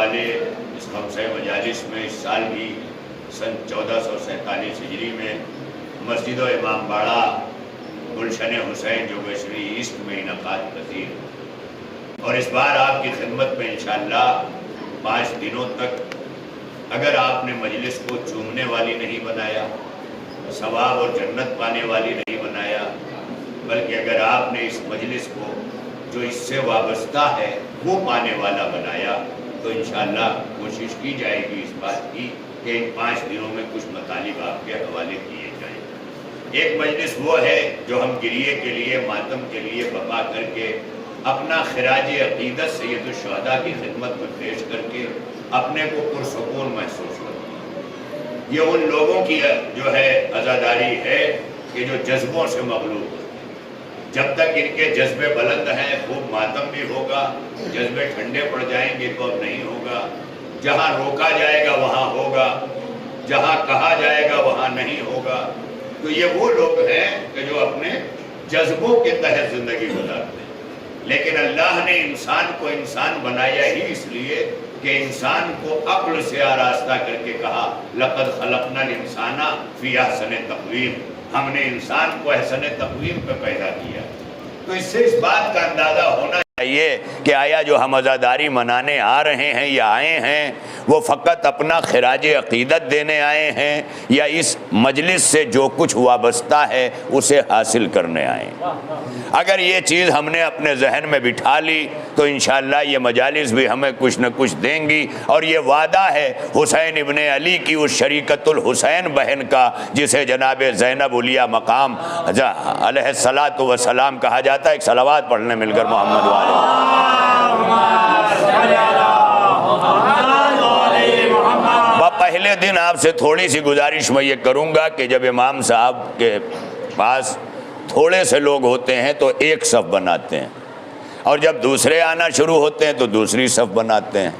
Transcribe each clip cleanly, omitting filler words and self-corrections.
والے اس خمسہ مجالس میں اس سال بھی سن 1447 ہجری میں مسجد و امام باڑہ گلشن حسین جو بشری ایسٹ میں انعقاد پذیر، اور اس بار آپ کی خدمت میں انشاءاللہ 5 دنوں تک اگر آپ نے مجلس کو چومنے والی نہیں بنایا، ثواب اور جنت پانے والی نہیں بنایا، بلکہ اگر آپ نے اس مجلس کو جو اس سے وابستہ ہے وہ پانے والا بنایا، تو انشاءاللہ کوشش کی جائے گی اس بات کی کہ ان 5 دنوں میں کچھ مطالب آپ کے حوالے کیے جائیں۔ ایک مجلس وہ ہے جو ہم گریے کے لیے، ماتم کے لیے بقا کر کے اپنا خراج عقیدت سید الشہداء کی خدمت میں پیش کر کے اپنے کو پرسکون محسوس کرتے ہیں۔ یہ ان لوگوں کی جو ہے عزاداری ہے کہ جو جذبوں سے مغلوب ہوتے ہیں۔ جب تک ان کے جذبے بلند ہیں خوب ماتم بھی ہوگا، جذبے ٹھنڈے پڑ جائیں گے تو اب نہیں ہوگا، جہاں روکا جائے گا وہاں ہوگا، جہاں کہا جائے گا وہاں نہیں ہوگا۔ تو یہ وہ لوگ ہیں کہ جو اپنے جذبوں کے تحت زندگی گزارتے ہیں، لیکن اللہ نے انسان کو انسان بنایا ہی اس لیے کہ انسان کو عقل سے آراستہ کر کے کہا لَقَدْ خَلَقْنَا الْإِنسَانَ فِي أَحْسَنِ تَقْوِيمٍ، ہم نے انسان کو احسن تقویم پہ پیدا کیا۔ تو اس سے اس بات کا اندازہ ہونا چاہیے کہ آیا جو ہم عزاداری منانے آ رہے ہیں یا آئے ہیں وہ فقط اپنا خراج عقیدت دینے آئے ہیں یا اس مجلس سے جو کچھ وابستہ ہے اسے حاصل کرنے آئے ہیں۔ اگر یہ چیز ہم نے اپنے ذہن میں بٹھا لی تو انشاءاللہ یہ مجالس بھی ہمیں کچھ نہ کچھ دیں گی، اور یہ وعدہ ہے حسین ابن علی کی اس شریکت الحسین بہن کا جسے جناب زینب علیہ مقام علیہ الصلاۃ والسلام کہا جاتا ہے۔ ایک صلوات پڑھنے مل کر محمد والے۔ پہلے دن آپ سے تھوڑی سی گزارش میں یہ کروں گا کہ جب امام صاحب کے پاس تھوڑے سے لوگ ہوتے ہیں تو ایک صف بناتے ہیں، اور جب دوسرے آنا شروع ہوتے ہیں تو دوسری صف بناتے ہیں۔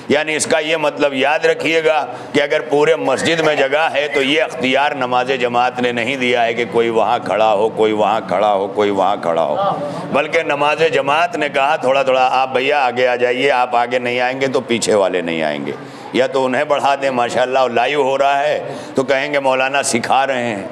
یعنی اس کا یہ مطلب یاد رکھیے گا کہ اگر پورے مسجد میں جگہ ہے تو یہ اختیار نماز جماعت نے نہیں دیا ہے کہ کوئی وہاں کھڑا ہو، کوئی وہاں کھڑا ہو، کوئی وہاں کھڑا ہو، بلکہ نماز جماعت نے کہا تھوڑا تھوڑا آپ بھیا آگے آ جائیے، آپ آگے نہیں آئیں گے تو پیچھے والے نہیں آئیں گے، یا تو انہیں بڑھا دیں، ماشاءاللہ اور لائیو ہو رہا ہے تو کہیں گے مولانا سکھا رہے ہیں۔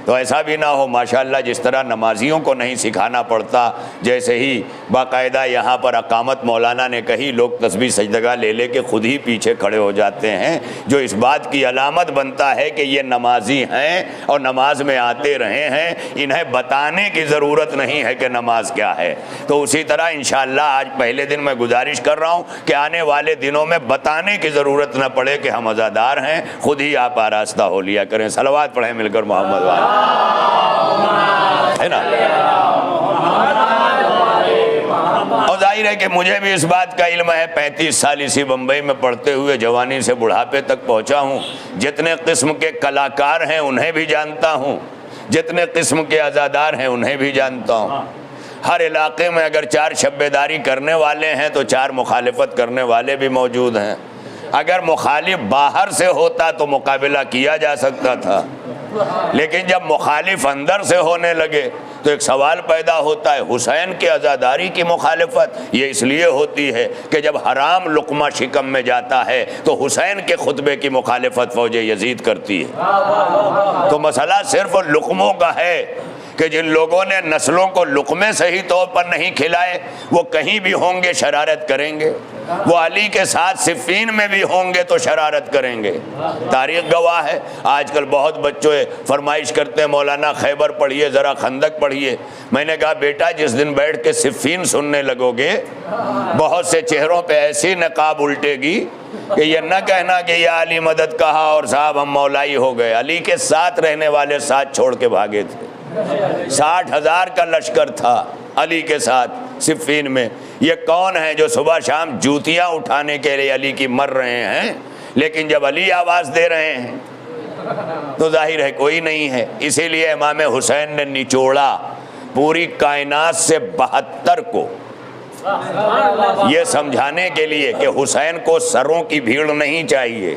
تو ایسا بھی نہ ہو، ماشاءاللہ جس طرح نمازیوں کو نہیں سکھانا پڑتا، جیسے ہی باقاعدہ یہاں پر اقامت مولانا نے کہی لوگ تسبیح سجدگاہ لے لے کے خود ہی پیچھے کھڑے ہو جاتے ہیں، جو اس بات کی علامت بنتا ہے کہ یہ نمازی ہیں اور نماز میں آتے رہے ہیں، انہیں بتانے کی ضرورت نہیں ہے کہ نماز کیا ہے۔ تو اسی طرح انشاءاللہ آج پہلے دن میں گزارش کر رہا ہوں کہ آنے والے دنوں میں بتانے کی ضرورت نہ پڑے کہ ہم عزادار ہیں، خود ہی آپ آراستہ ہو لیا کریں۔ صلوات پڑھیں مل کر محمد والے، ہے نا؟ اور ظاہر ہے کہ مجھے بھی اس بات کا علم ہے، 35 سال اسی بمبئی میں پڑھتے ہوئے جوانی سے بڑھاپے تک پہنچا ہوں، جتنے قسم کے کلاکار ہیں انہیں بھی جانتا ہوں، جتنے قسم کے عزادار ہیں انہیں بھی جانتا ہوں۔ ہر علاقے میں اگر 4 شبیداری کرنے والے ہیں تو 4 مخالفت کرنے والے بھی موجود ہیں۔ اگر مخالف باہر سے ہوتا تو مقابلہ کیا جا سکتا تھا، لیکن جب مخالف اندر سے ہونے لگے تو ایک سوال پیدا ہوتا ہے۔ حسین کے عزاداری کی مخالفت یہ اس لیے ہوتی ہے کہ جب حرام لقمہ شکم میں جاتا ہے تو حسین کے خطبے کی مخالفت فوج یزید کرتی ہے۔ تو مسئلہ صرف لقموں کا ہے کہ جن لوگوں نے نسلوں کو لقمے صحیح طور پر نہیں کھلائے وہ کہیں بھی ہوں گے شرارت کریں گے، وہ علی کے ساتھ صفین میں بھی ہوں گے تو شرارت کریں گے۔ تاریخ گواہ ہے۔ آج کل بہت بچوں فرمائش کرتے ہیں مولانا خیبر پڑھیے، ذرا خندق پڑھیے۔ میں نے کہا بیٹا جس دن بیٹھ کے صفین سننے لگو گے بہت سے چہروں پہ ایسی نقاب الٹے گی کہ یہ نہ کہنا کہ یا علی مدد کہا اور صاحب ہم مولائی ہو گئے۔ علی کے ساتھ رہنے والے ساتھ چھوڑ کے بھاگے تھے، 60,000 کا لشکر تھا علی کے ساتھ صفین میں۔ یہ کون ہیں جو صبح شام جوتیاں اٹھانے کے لیے علی کی مر رہے ہیں، لیکن جب علی آواز دے رہے ہیں تو ظاہر ہے کوئی نہیں ہے۔ اسی لیے امام حسین نے نچوڑا پوری کائنات سے 72 کو یہ سمجھانے کے لیے کہ حسین کو سروں کی بھیڑ نہیں چاہیے،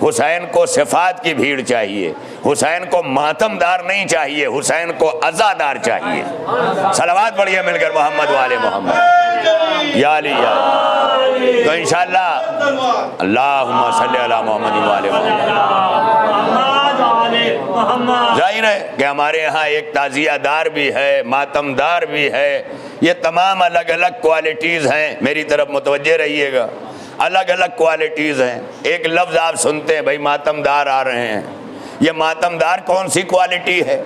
حسین کو صفات کی بھیڑ چاہیے، حسین کو ماتم دار نہیں چاہیے، حسین کو عزادار چاہیے۔ صلوات پڑھیے مل کر محمد والے محمد۔ یا علی یا علی۔ تو انشاءاللہ اللہم صلی علی محمد و علی محمد۔ ظاہر ہے کہ ہمارے ہاں ایک تعزیہ دار بھی ہے، ماتم دار بھی ہے، یہ تمام الگ الگ کوالٹیز ہیں، میری طرف متوجہ رہیے گا، الگ الگ کوالٹیز ہیں۔ ایک لفظ آپ سنتے ہیں بھائی ماتم دار آ رہے ہیں، یہ ماتم دار کون سی کوالٹی ہے؟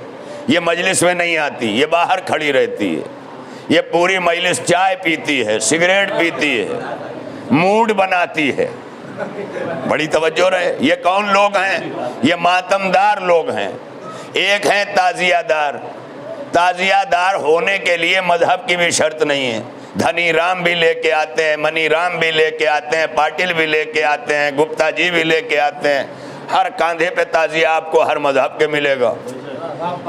یہ مجلس میں نہیں آتی، یہ باہر کھڑی رہتی ہے، یہ پوری مجلس چائے پیتی ہے، سگریٹ پیتی ہے، موڈ بناتی ہے۔ بڑی توجہ رہے، یہ کون لوگ ہیں؟ یہ ماتم دار لوگ ہیں۔ ایک ہیں تعزیہ دار۔ تعزیہ دار ہونے کے لیے مذہب کی بھی شرط نہیں ہے، دھنی رام بھی لے کے آتے ہیں، منی رام بھی لے کے آتے ہیں، پاٹل بھی لے کے آتے ہیں، گپتا جی بھی لے کے آتے ہیں، ہر کاندھے پہ تعزیہ آپ کو ہر مذہب کے ملے گا۔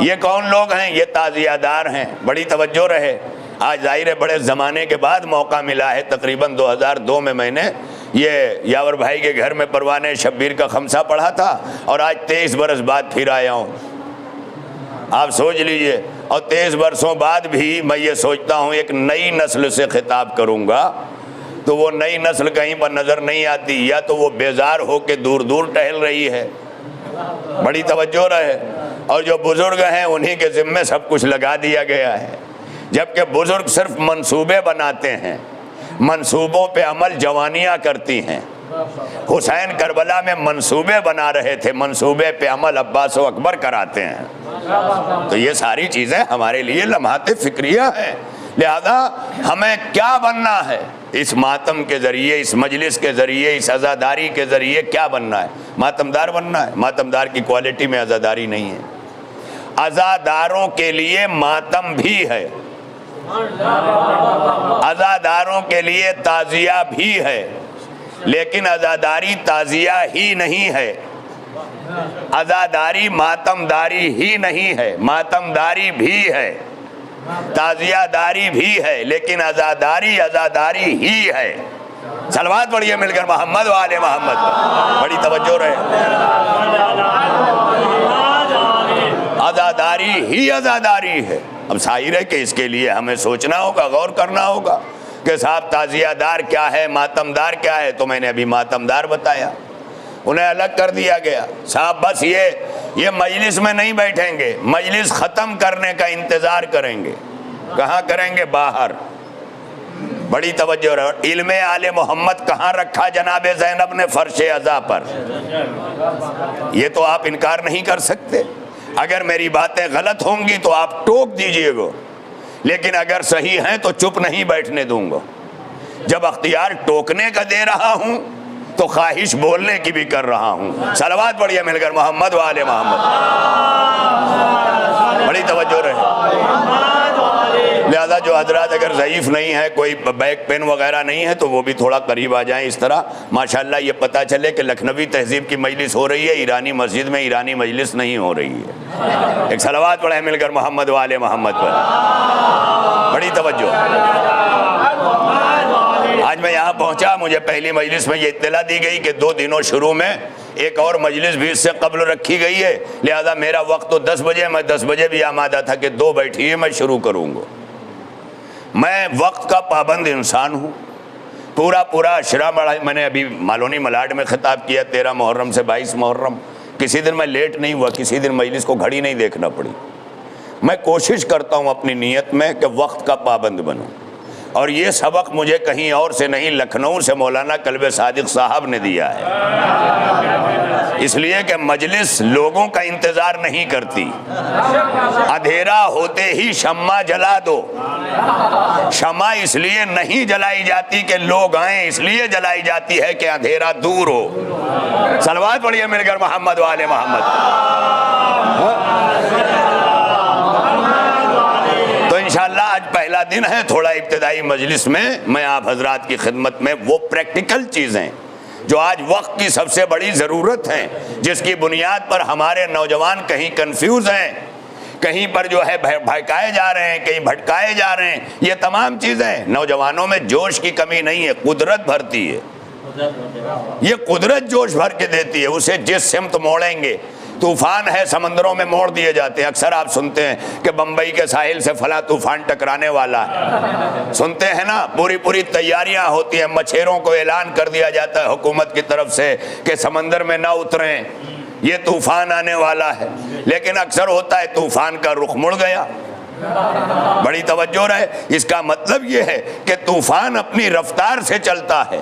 یہ کون لوگ ہیں؟ یہ تعزیہ دار ہیں۔ بڑی توجہ رہے، آج ظاہر ہے بڑے زمانے کے بعد موقع ملا ہے، تقریباً 2002 میں میں نے یہ یاور بھائی کے گھر میں پروانے شبیر کا خمسہ پڑھا تھا، اور آج 23 برس بعد پھر آیا ہوں۔ آپ سوچ لیجئے، اور 23 برسوں بعد بھی میں یہ سوچتا ہوں ایک نئی نسل سے خطاب کروں گا، تو وہ نئی نسل کہیں پر نظر نہیں آتی، یا تو وہ بیزار ہو کے دور دور ٹہل رہی ہے۔ بڑی توجہ رہے، اور جو بزرگ ہیں انہی کے ذمے سب کچھ لگا دیا گیا ہے، جبکہ بزرگ صرف منصوبے بناتے ہیں، منصوبوں پہ عمل جوانیاں کرتی ہیں۔ حسین کربلا میں منصوبے بنا رہے تھے، منصوبے پہ عمل عباس و اکبر کراتے ہیں۔ تو یہ ساری چیزیں ہمارے لیے لمحات فکریہ ہیں، لہذا ہمیں کیا بننا ہے؟ اس ماتم کے ذریعے، اس مجلس کے ذریعے، اس عزاداری کے ذریعے کیا بننا ہے؟ ماتمدار بننا ہے۔ ماتمدار کی کوالٹی میں عزاداری نہیں ہے۔ عزاداروں کے لیے ماتم بھی ہے، عزاداروں کے لیے تعزیہ بھی ہے، لیکن عزاداری تعزیہ ہی نہیں ہے، عزاداری ماتمداری ہی نہیں ہے، ماتمداری بھی ہے، تعزیہ داری بھی ہے، لیکن عزاداری عزاداری ہی ہے۔ صلوات پڑھیے مل کر محمد و آل محمد پر، بڑی توجہ رہے۔ عزاداری ہی عزاداری ہے۔ اب ظاہر ہے کہ اس کے لیے ہمیں سوچنا ہوگا، غور کرنا ہوگا کہ صاحب تعزیہ دار کیا ہے، ماتم دار کیا ہے۔ تو میں نے ابھی ماتم دار بتایا، انہیں الگ کر دیا گیا۔ صاحب بس یہ مجلس میں نہیں بیٹھیں گے، مجلس ختم کرنے کا انتظار کریں گے۔ کہاں کریں گے؟ باہر۔ بڑی توجہ رہے، علم آل محمد کہاں رکھا جناب زینب نے؟ فرش عزا پر۔ یہ تو آپ انکار نہیں کر سکتے۔ اگر میری باتیں غلط ہوں گی تو آپ ٹوک دیجئے گا، لیکن اگر صحیح ہیں تو چپ نہیں بیٹھنے دوں گا۔ جب اختیار ٹوکنے کا دے رہا ہوں تو خواہش بولنے کی بھی کر رہا ہوں۔ صلوات پڑھیے مل کر محمد و آل محمد۔ بڑی توجہ رہے، لہذا جو حضرات اگر ضعیف نہیں ہے، کوئی بیک پین وغیرہ نہیں ہے، تو وہ بھی تھوڑا قریب آ جائیں۔ اس طرح ماشاءاللہ یہ پتہ چلے کہ لکھنوی تہذیب کی مجلس ہو رہی ہے، ایرانی مسجد میں ایرانی مجلس نہیں ہو رہی ہے۔ ایک صلوات پڑھیں مل کر محمد و آل محمد پر، بڑی توجہ۔ آج میں یہاں پہنچا، مجھے پہلی مجلس میں یہ اطلاع دی گئی کہ 2 دنوں شروع میں ایک اور مجلس بھی اس سے قبل رکھی گئی ہے، لہذا میرا وقت تو 10 بجے، میں 10 بجے بھی آمادہ تھا کہ 2 بیٹھیے میں شروع کروں گا۔ میں وقت کا پابند انسان ہوں، پورا عشرہ میں نے ابھی مالونی ملاڈ میں خطاب کیا 13 محرم سے 22 محرم، کسی دن میں لیٹ نہیں ہوا، کسی دن مجلس کو گھڑی نہیں دیکھنا پڑی۔ میں کوشش کرتا ہوں اپنی نیت میں کہ وقت کا پابند بنوں، اور یہ سبق مجھے کہیں اور سے نہیں، لکھنؤ سے مولانا کلب صادق صاحب نے دیا ہے۔ اس لیے کہ مجلس لوگوں کا انتظار نہیں کرتی، اندھیرا ہوتے ہی شمع جلا دو۔ شمع اس لیے نہیں جلائی جاتی کہ لوگ آئیں، اس لیے جلائی جاتی ہے کہ اندھیرا دور ہو۔ صلوات پڑھیے مل کر محمد و آل محمد۔ تو انشاءاللہ آج پہلا دن ہے، تھوڑا ابتدائی مجلس میں میں آپ حضرات کی خدمت میں وہ پریکٹیکل چیزیں جو آج وقت کی سب سے بڑی ضرورت ہیں، جس کی بنیاد پر ہمارے نوجوان کہیں کنفیوز ہیں، کہیں پر جو ہے بھٹکائے جا رہے ہیں، کہیں بھٹکائے جا رہے ہیں۔ یہ تمام چیزیں نوجوانوں میں جوش کی کمی نہیں ہے، قدرت بھرتی ہے، یہ قدرت جوش بھر کے دیتی ہے۔ اسے جس سمت موڑیں گے طوفان ہے سمندروں میں موڑ دیے جاتے ہیں. اکثر آپ سنتے ہیں کہ بمبئی کے ساحل سے فلاں طوفان ٹکرانے والا ہے, سنتے ہیں نا. پوری تیاریاں ہوتی ہیں, مچھیروں کو اعلان کر دیا جاتا ہے حکومت کی طرف سے کہ سمندر میں نہ اتریں, یہ طوفان آنے والا ہے. لیکن اکثر ہوتا ہے طوفان کا رخ مڑ گیا. بڑی توجہ رہے, اس کا مطلب یہ ہے کہ طوفان اپنی رفتار سے چلتا ہے,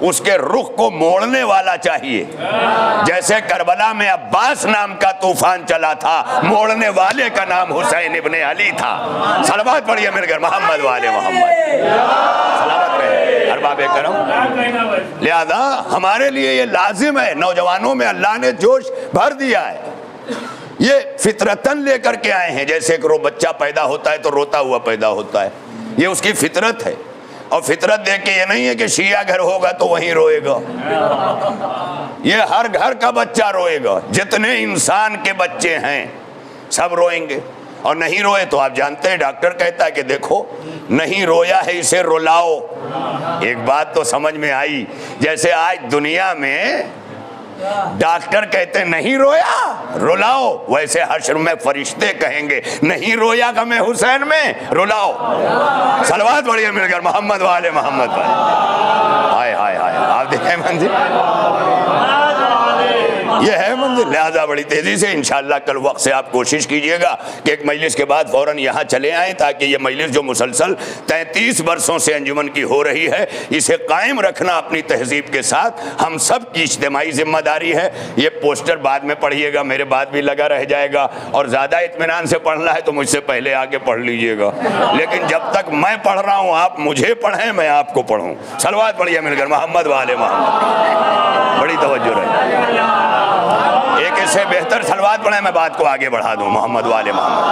اس کے رخ کو موڑنے والا چاہیے. جیسے کربلا میں عباس نام کا طوفان چلا تھا, موڑنے والے کا نام حسین ابن علی تھا. صلوات پڑھیے مل کر محمد والے محمد. سلامت رہے ارباب کرم. لہذا ہمارے لیے یہ لازم ہے, نوجوانوں میں اللہ نے جوش بھر دیا ہے. یہ فطرتاً لے کر کے آئے ہیں. جیسے کہ بچہ پیدا ہوتا ہے تو روتا ہوا پیدا ہوتا ہے, یہ اس کی فطرت ہے. اور فطرت دیکھ کے یہ نہیں ہے کہ شیعہ گھر ہوگا تو وہیں روئے گا. یہ ہر گھر کا بچہ روئے گا. جتنے انسان کے بچے ہیں سب روئیں گے. اور نہیں روئے تو آپ جانتے ہیں ڈاکٹر کہتا ہے کہ دیکھو نہیں رویا ہے اسے رلاؤ. ایک بات تو سمجھ میں آئی, جیسے آج دنیا میں ڈاکٹر کہتے ہیں نہیں رویا رلاؤ, ویسے حشر میں فرشتے کہیں گے نہیں رویا غم حسین میں رلاؤ. صلوات پڑھیے مل کر محمد والے محمد پر. ہائے ہائے ہائے, آپ دیکھیں منزل, یہ ہے منزل. لہذا بڑی تیزی سے انشاءاللہ کل وقت سے آپ کوشش کیجئے گا کہ ایک مجلس کے بعد فوراً یہاں چلے آئیں, تاکہ یہ مجلس جو مسلسل 33 برسوں سے انجمن کی ہو رہی ہے, اسے قائم رکھنا اپنی تہذیب کے ساتھ ہم سب کی اجتماعی ذمہ داری ہے. یہ پوسٹر بعد میں پڑھیے گا, میرے بعد بھی لگا رہ جائے گا, اور زیادہ اطمینان سے پڑھنا ہے تو مجھ سے پہلے آ کے پڑھ لیجئے گا. لیکن جب تک میں پڑھ رہا ہوں آپ مجھے پڑھیں, میں آپ کو پڑھوں. صلوات پڑھیے مل کر محمد والے محمد. بڑی توجہ رہے. ایک اس سے بہتر صلوات پڑھیں, میں بات کو آگے بڑھا دوں. محمد والے محمد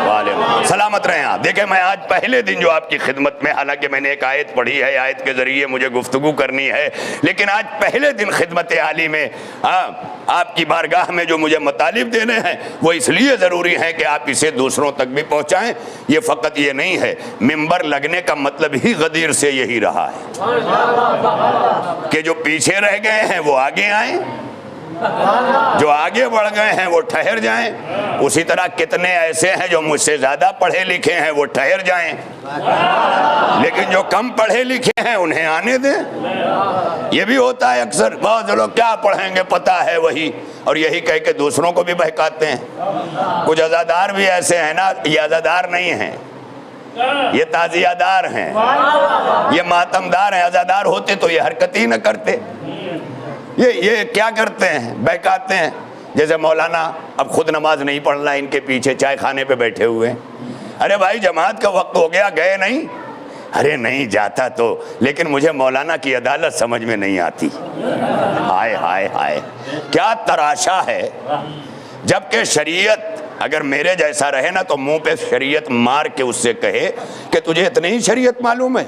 والے محمد. سلامت رہیں آپ. دیکھیں میں آج پہلے دن جو آپ کی خدمت میں, حالانکہ میں نے ایک آیت پڑھی ہے, آیت کے ذریعے مجھے گفتگو کرنی ہے, لیکن آج پہلے دن خدمت عالی میں آپ کی بارگاہ میں جو مجھے مطالب دینے ہیں وہ اس لیے ضروری ہیں کہ آپ اسے دوسروں تک بھی پہنچائیں. یہ فقط یہ نہیں ہے, ممبر لگنے کا مطلب ہی غدیر سے یہی رہا ہے کہ جو پیچھے رہ گئے ہیں وہ آگے آئیں, جو آگے بڑھ گئے ہیں وہ ٹھہر جائیں. اسی طرح کتنے ایسے ہیں جو مجھ سے زیادہ پڑھے لکھے ہیں وہ ٹھہر جائیں, لیکن جو کم پڑھے لکھے ہیں انہیں آنے دیں. یہ بھی ہوتا ہے اکثر, بہت لوگ کیا پڑھیں گے پتہ ہے وہی, اور یہی کہہ کے دوسروں کو بھی بہکاتے ہیں. کچھ عزادار بھی ایسے ہیں نا, یہ عزادار نہیں ہیں, یہ تعزیہ دار ہیں, یہ ماتم دار ہیں. عزادار ہوتے تو یہ حرکت ہی نہ کرتے. یہ کیا کرتے ہیں, بہکاتے ہیں. جیسے مولانا اب خود نماز نہیں پڑھنا, ان کے پیچھے چائے خانے پہ بیٹھے ہوئے ہیں. ارے بھائی جماعت کا وقت ہو گیا, گئے نہیں؟ ارے نہیں جاتا تو, لیکن مجھے مولانا کی عدالت سمجھ میں نہیں آتی. ہائے ہائے ہائے, کیا تراشا ہے. جبکہ شریعت اگر میرے جیسا رہے نا تو منہ پہ شریعت مار کے اس سے کہے کہ تجھے اتنی ہی شریعت معلوم ہے.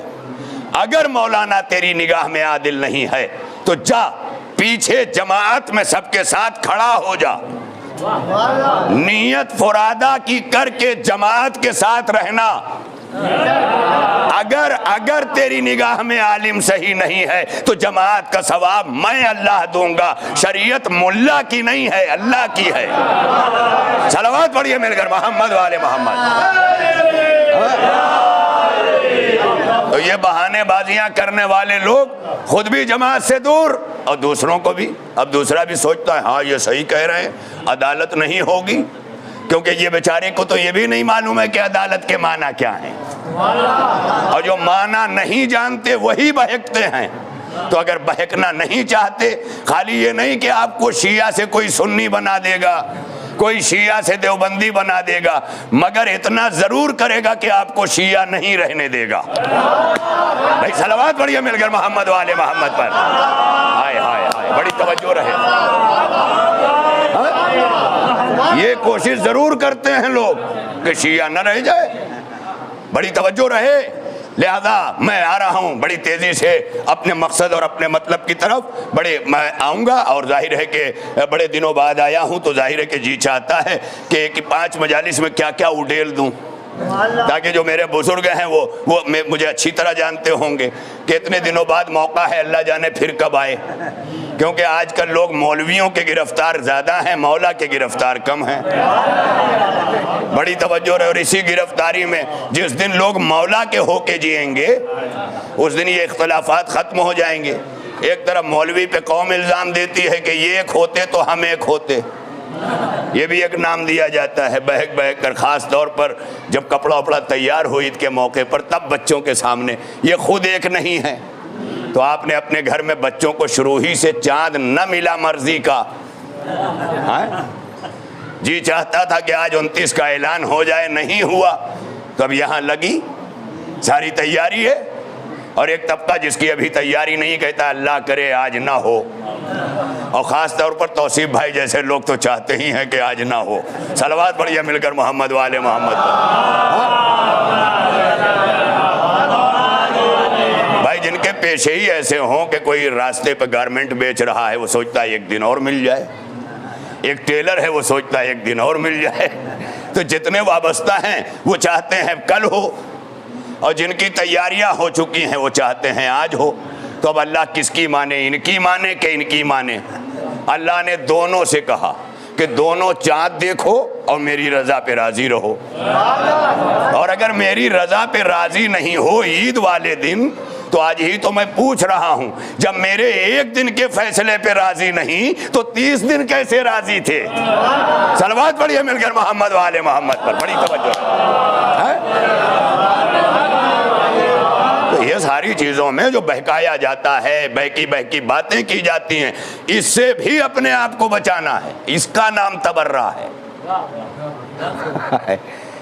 اگر مولانا تیری نگاہ میں عادل نہیں ہے تو جا پیچھے جماعت میں سب کے ساتھ کھڑا ہو جا, نیت فرادہ کی کر کے جماعت کے ساتھ رہنا. اگر تیری نگاہ میں عالم صحیح نہیں ہے تو جماعت کا ثواب میں اللہ دوں گا. شریعت ملا کی نہیں ہے, اللہ کی ہے. صلوات پڑھیے مل کر محمد والے محمد. تو یہ بہانے بازیاں کرنے والے لوگ خود بھی جماعت سے دور اور دوسروں کو بھی. اب دوسرا بھی سوچتا ہے ہاں یہ صحیح کہہ رہے ہیں, عدالت نہیں ہوگی, کیونکہ یہ بیچارے کو تو یہ بھی نہیں معلوم ہے کہ عدالت کے معنی کیا ہیں, اور جو معنی نہیں جانتے وہی بہکتے ہیں. تو اگر بہکنا نہیں چاہتے, خالی یہ نہیں کہ آپ کو شیعہ سے کوئی سنی بنا دے گا, کوئی شیعہ سے دیوبندی بنا دے گا, مگر اتنا ضرور کرے گا کہ آپ کو شیعہ نہیں رہنے دے گا. بھائی صلوات پڑھیے مل کر محمد والے محمد پر. ہائے ہائے ہائے, بڑی توجہ رہے. یہ کوشش ضرور کرتے ہیں لوگ کہ شیعہ نہ رہ جائے, بڑی توجہ رہے. لہذا میں آ رہا ہوں بڑی تیزی سے اپنے مقصد اور اپنے مطلب کی طرف. میں آؤں گا, اور ظاہر ہے کہ بڑے دنوں بعد آیا ہوں تو ظاہر ہے کہ جی چاہتا ہے کہ 5 مجالس میں کیا کیا اڈیل دوں, تاکہ جو میرے بزرگ ہیں وہ مجھے اچھی طرح جانتے ہوں گے کہ اتنے دنوں بعد موقع ہے, اللہ جانے پھر کب آئے. کیونکہ آج کل لوگ مولویوں کے گرفتار زیادہ ہیں، مولا کے گرفتار کم ہیں۔ بڑی توجہ رہے، اور اسی گرفتاری میں جس دن لوگ مولا کے ہو کے جئیں گے اس دن یہ اختلافات ختم ہو جائیں گے۔ ایک طرف مولوی پہ قوم الزام دیتی ہے کہ یہ ایک ہوتے تو ہم ایک ہوتے، یہ بھی ایک نام دیا جاتا ہے بہک بہک کر، خاص طور پر جب کپڑا وپڑا تیار ہو عید کے موقع پر، تب بچوں کے سامنے یہ خود ایک نہیں ہے۔ تو آپ نے اپنے گھر میں بچوں کو شروع ہی سے چاند نہ ملا مرضی کا، جی چاہتا تھا کہ آج 29 کا اعلان ہو جائے، نہیں ہوا تو اب یہاں لگی ساری تیاری ہے۔ اور ایک طبقہ جس کی ابھی تیاری نہیں کہتا اللہ کرے آج نہ ہو، اور خاص طور پر توصیف بھائی جیسے لوگ تو چاہتے ہی ہیں کہ آج نہ ہو۔ صلوات پڑھیے مل کر محمد والے محمد پر۔ بھائی جن کے پیشے ہی ایسے ہوں کہ کوئی راستے پہ گارمنٹ بیچ رہا ہے وہ سوچتا ہے ایک دن اور مل جائے، ایک ٹیلر ہے وہ سوچتا ہے ایک دن اور مل جائے، تو جتنے وابستہ ہیں وہ چاہتے ہیں کل ہو، اور جن کی تیاریاں ہو چکی ہیں وہ چاہتے ہیں آج ہو۔ تو اب اللہ کس کی مانے، ان کی مانے کہ ان کی مانے؟ اللہ نے دونوں سے کہا کہ دونوں چاند دیکھو اور میری رضا پہ راضی رہو، اور اگر میری رضا پہ راضی نہیں ہو عید والے دن تو آج ہی تو میں پوچھ رہا ہوں، جب میرے ایک دن کے فیصلے پہ راضی نہیں تو 30 دن کیسے راضی تھے؟ صلوات پڑھیے مل کر محمد والے محمد پر، بڑی توجہ ہے۔ تو یہ ساری چیزوں میں جو بہکایا جاتا ہے، بہکی بہکی باتیں کی جاتی ہیں، اس سے بھی اپنے آپ کو بچانا ہے۔ اس کا نام تبرہ ہے۔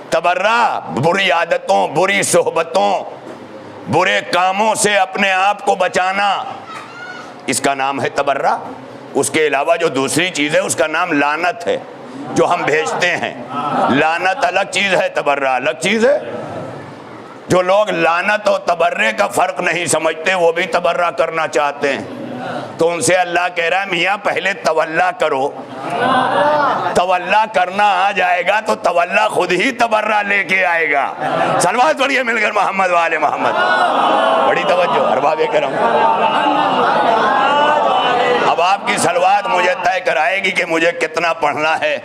تبرہ بری عادتوں، بری صحبتوں، برے کاموں سے اپنے آپ کو بچانا، اس کا نام ہے تبرہ۔ اس کے علاوہ جو دوسری چیز ہے اس کا نام لعنت ہے، جو ہم بھیجتے ہیں۔ لعنت الگ چیز ہے، تبرہ الگ چیز ہے۔ جو لوگ لعنت اور تبرے کا فرق نہیں سمجھتے وہ بھی تبرہ کرنا چاہتے ہیں، تو ان سے اللہ کہہ رہا ہے میاں پہلے تولا کرو، تولا کرنا آ جائے گا تو تولا خود ہی تبرہ لے کے آئے گا۔ صلوات پڑھیے مل کر محمد والے محمد، بڑی توجہ ارباب کرم۔ اب آپ کی صلوات مجھے طے کرائے گی کہ مجھے کتنا پڑھنا ہے،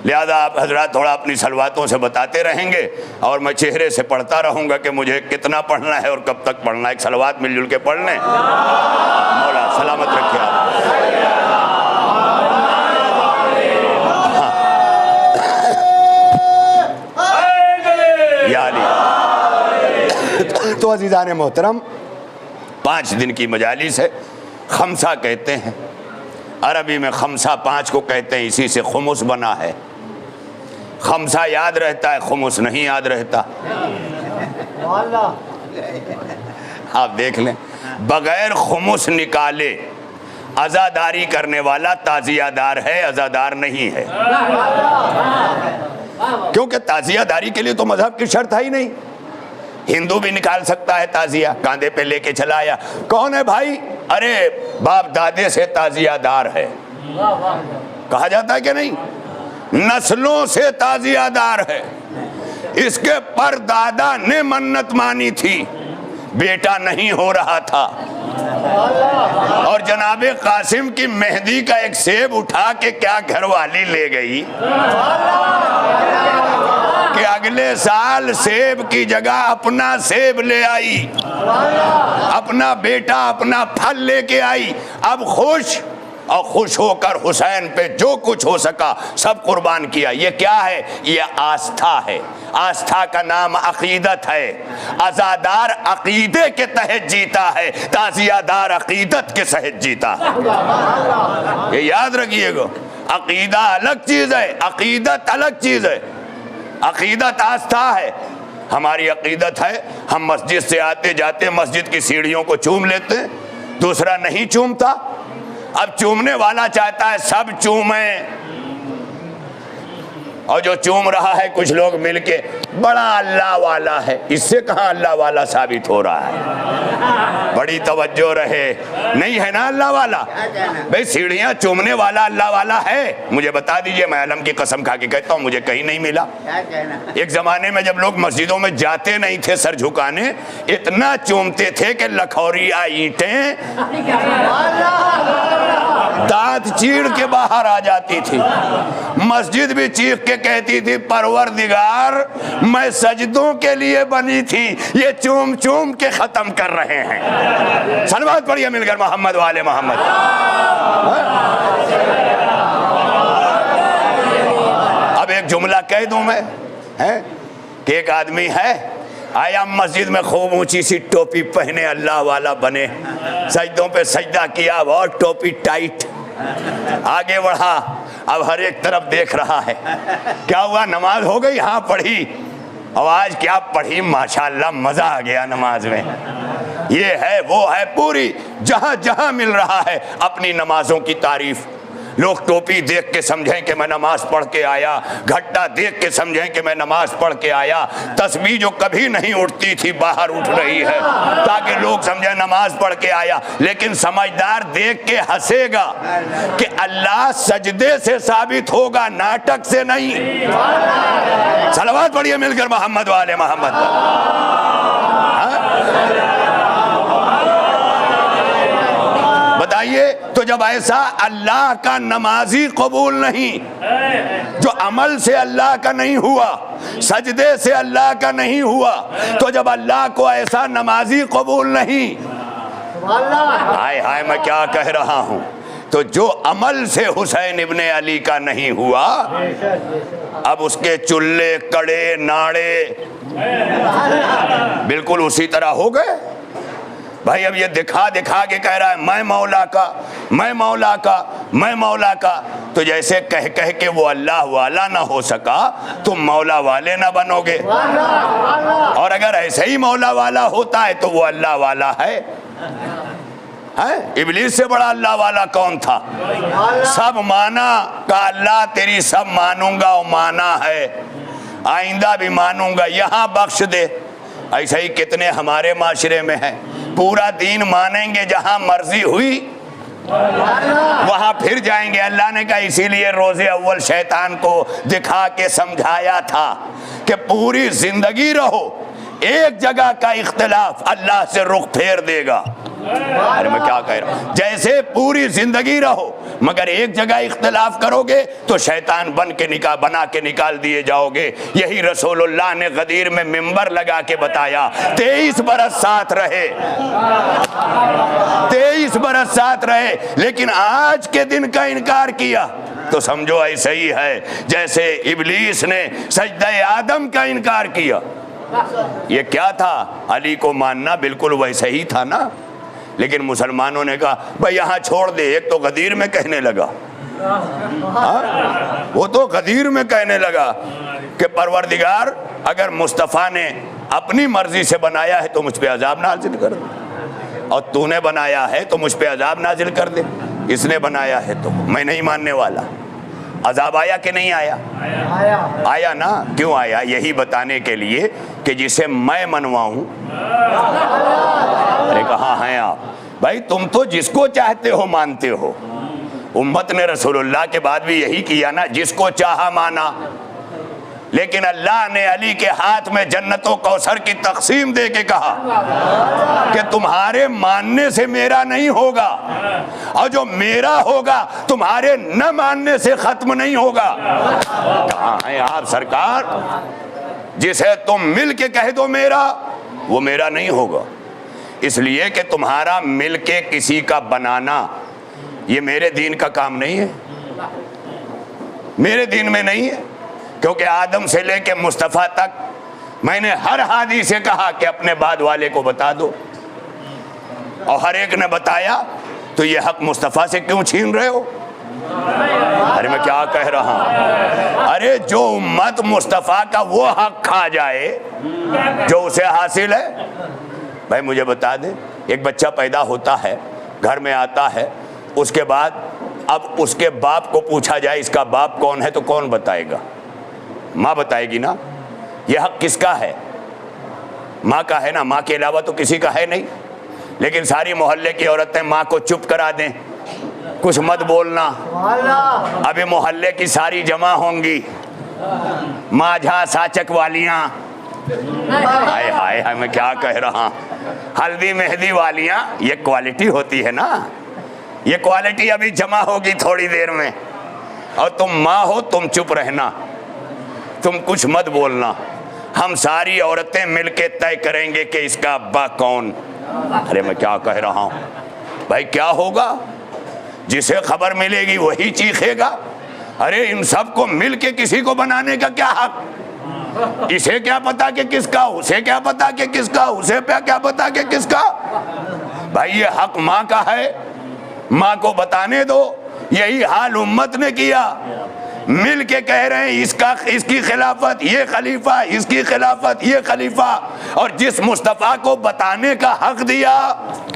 لہذا آپ حضرات تھوڑا اپنی صلواتوں سے بتاتے رہیں گے اور میں چہرے سے پڑھتا رہوں گا کہ مجھے کتنا پڑھنا ہے اور کب تک پڑھنا ہے۔ ایک صلوات مل جل کے پڑھ لیں۔ مولا سلامت رکھے آپ۔ یا علی۔ تو عزیزان محترم، 5 دن کی مجالس ہے، خمسہ کہتے ہیں عربی میں، خمسہ 5 کو کہتے ہیں، اسی سے خمس بنا ہے۔ خمسہ یاد رہتا ہے، خمس نہیں یاد رہتا۔ آپ دیکھ لیں، بغیر خمس نکالے عزاداری کرنے والا تعزیہ دار ہے، عزادار نہیں ہے، کیونکہ تعزیہ داری کے لیے تو مذہب کی شرط ہے ہی نہیں۔ ہندو بھی نکال سکتا ہے تعزیہ، کاندھے پہ لے کے چلایا، کون ہے بھائی؟ ارے باپ دادے سے تعزیہ دار ہے، کہا جاتا ہے کہ نہیں؟ نسلوں سے تعزیہ دار ہے، اس کے پر دادا نے منت مانی تھی، بیٹا نہیں ہو رہا تھا، اور جناب قاسم کی مہندی کا ایک سیب اٹھا کے کیا گھر والی لے گئی کہ اگلے سال سیب کی جگہ اپنا سیب لے آئی، اپنا بیٹا اپنا پھل لے کے آئی۔ اب خوش، اور خوش ہو کر حسین پہ جو کچھ ہو سکا سب قربان کیا۔ یہ کیا ہے؟ یہ آستھا ہے۔ آستھا کا نام عقیدت ہے۔ عزادار عقیدے کے تحت جیتا ہے، تعزیہ دار عقیدت کے تحت جیتا ہے۔ یہ یاد رکھیے گا، عقیدہ الگ چیز ہے، عقیدت الگ چیز ہے۔ عقیدت آستھا ہے، ہماری عقیدت ہے ہم مسجد سے آتے جاتے مسجد کی سیڑھیوں کو چوم لیتے ہیں، دوسرا نہیں چومتا۔ اب چومنے والا چاہتا ہے سب چومیں، اور جو چوم رہا ہے کچھ لوگ مل کے بڑا اللہ والا ہے، اس سے کہاں اللہ والا ثابت ہو رہا ہے؟ بڑی توجہ رہے، نہیں ہے نا اللہ والا؟ بھئی سیڑھیاں چومنے والا اللہ والا ہے؟ مجھے بتا دیجئے، میں علم کی قسم کھا کے کہتا ہوں مجھے کہیں نہیں ملا۔ ایک زمانے میں جب لوگ مسجدوں میں جاتے نہیں تھے سر جھکانے، اتنا چومتے تھے کہ لکھوریاں اینٹیں دانت چیڑ کے باہر آ جاتی تھی، مسجد بھی چیخ کے کہتی تھی پروردگار میں سجدوں کے لیے بنی تھی، یہ چوم چوم کے ختم کر رہے ہیں۔ صلوات پڑھیے مل کر محمد والے محمد۔ اب ایک جملہ کہہ دوں میں کہ ایک آدمی ہے آیا مسجد میں خوب اونچی سی ٹوپی پہنے اللہ والا بنے، سجدوں پہ سجدہ کیا اور ٹوپی ٹائٹ، آگے بڑھا، اب ہر ایک طرف دیکھ رہا ہے، کیا ہوا نماز ہو گئی؟ ہاں پڑھی، آواز کیا پڑھی، ماشاءاللہ مزہ آ گیا نماز میں، یہ ہے وہ ہے، پوری جہاں جہاں مل رہا ہے اپنی نمازوں کی تعریف۔ لوگ ٹوپی دیکھ کے سمجھیں کہ میں نماز پڑھ کے آیا، گھٹا دیکھ کے سمجھیں کہ میں نماز پڑھ کے آیا، تسبیح جو کبھی نہیں اٹھتی تھی باہر اٹھ رہی ہے تاکہ لوگ سمجھیں نماز پڑھ کے آیا، لیکن سمجھدار دیکھ کے ہنسے گا کہ اللہ سجدے سے ثابت ہوگا، ناٹک سے نہیں۔ صلوات پڑھیے مل کر محمد والے محمد۔ بتائیے تو جب ایسا اللہ کا نمازی قبول نہیں، جو عمل سے اللہ کا نہیں ہوا، سجدے سے اللہ کا نہیں ہوا، تو جب اللہ کو ایسا نمازی قبول نہیں، ہائے ہائے میں کیا کہہ رہا ہوں، تو جو عمل سے حسین ابن علی کا نہیں ہوا، اب اس کے چلے کڑے ناڑے بالکل اسی طرح ہو گئے۔ بھائی اب یہ دکھا دکھا کے کہہ رہا ہے میں مولا کا، میں مولا کا، میں مولا کا، تو جیسے کہہ کہہ کے وہ اللہ والا نہ ہو سکا تم مولا والے نہ بنو گے، اور اگر ایسے ہی مولا والا ہوتا ہے تو وہ اللہ والا ہے۔ ابلیس سے بڑا اللہ والا کون تھا؟ سب مانا کا اللہ تیری سب مانوں گا، وہ مانا ہے، آئندہ بھی مانوں گا، یہاں بخش دے۔ ایسا ہی کتنے ہمارے معاشرے میں ہیں، پورا دین مانیں گے، جہاں مرضی ہوئی وہاں پھر جائیں گے۔ اللہ نے کہا اسی لیے روز اول شیطان کو دکھا کے سمجھایا تھا کہ پوری زندگی رہو، ایک جگہ کا اختلاف اللہ سے رخ پھیر دے گا۔ ارے میں کیا کہہ رہا ہوں، جیسے پوری زندگی رہو مگر ایک جگہ اختلاف کرو گے تو شیطان بنا کے نکال دیے جاؤ گے۔ یہی رسول اللہ نے غدیر میں منبر لگا کے بتایا، 23 برس ساتھ رہے، 23 برس ساتھ رہے، لیکن آج کے دن کا انکار کیا تو سمجھو ایسے ہی ہے جیسے ابلیس نے سجدہ آدم کا انکار کیا۔ یہ کیا تھا؟ علی کو ماننا بالکل ویسے ہی تھا نا، لیکن مسلمانوں نے کہا بھائی یہاں چھوڑ دے، ایک تو غدیر میں کہنے لگا، وہ تو غدیر میں کہنے لگا کہ پروردگار اگر مصطفیٰ نے اپنی مرضی سے بنایا ہے تو مجھ پہ عذاب نازل کر دے، اور تو نے بنایا ہے تو مجھ پہ عذاب نازل کر دے، اس نے بنایا ہے تو میں نہیں ماننے والا۔ عذاب آیا کہ نہیں آیا؟ آیا نا۔ کیوں آیا؟ یہی بتانے کے لیے کہ جسے میں منواؤں۔ نے کہا ہیں آپ بھائی تم تو جس کو چاہتے ہو مانتے ہو، امت نے رسول اللہ کے بعد بھی یہی کیا نا، جس کو چاہا مانا، لیکن اللہ نے علی کے ہاتھ میں جنت و کوثر کی تقسیم دے کے کہا کہ تمہارے ماننے سے میرا نہیں ہوگا، اور جو میرا ہوگا تمہارے نہ ماننے سے ختم نہیں ہوگا۔ کہاں ہیں آپ سرکار؟ جسے تم مل کے کہہ دو میرا، وہ میرا نہیں ہوگا، اس لیے کہ تمہارا مل کے کسی کا بنانا یہ میرے دین کا کام نہیں ہے، میرے دین میں نہیں ہے، کیونکہ آدم سے لے کے مصطفیٰ تک میں نے ہر ہادی سے کہا کہ اپنے بعد والے کو بتا دو، اور ہر ایک نے بتایا، تو یہ حق مصطفیٰ سے کیوں چھین رہے ہو؟ ارے میں کیا کہہ رہا ہوں، ارے جو امت مصطفیٰ کا وہ حق کھا جائے جو اسے حاصل ہے۔ بھائی مجھے بتا دیں، ایک بچہ پیدا ہوتا ہے، گھر میں آتا ہے، اس کے بعد اب اس کے باپ کو پوچھا جائے اس کا باپ کون ہے تو کون بتائے گا؟ ماں بتائے گی نا۔ یہ حق کس کا ہے؟ ماں کا ہے نا، ماں کے علاوہ تو کسی کا ہے نہیں، لیکن ساری محلے کی عورتیں ماں کو چپ کرا دیں، کچھ مت بولنا، ابھی محلے کی ساری جمع ہوں گی، ماجھا ساچک والیاں، ہائے ہائے ہائے میں کیا کہہ رہا ہوں، ہلدی مہندی والیاں، یہ کوالٹی ہوتی ہے نا، یہ کوالٹی ابھی جمع ہوگی تھوڑی دیر میں. اور تم ماں ہو، تم چپ رہنا، تم کچھ مت بولنا. ہم ساری عورتیں مل کے طے کریں گے کہ اس کا ابا کون. ارے میں کیا کہہ رہا ہوں بھائی، کیا ہوگا؟ جسے خبر ملے گی وہی چیخے گا. ارے ان سب کو مل کے کسی کو بنانے کا کیا حق؟ اسے کیا پتا کہ کس کا، اسے کیا پتا کہ کس کا، اسے کیا پتا کہ کس کا. بھائی یہ حق ماں کا ہے، ماں کو بتانے دو. یہی حال امت نے کیا، مل کے کہہ رہے ہیں اس کی خلافت یہ خلیفہ، اس کی خلافت یہ خلیفہ. اور جس مصطفیٰ کو بتانے کا حق دیا،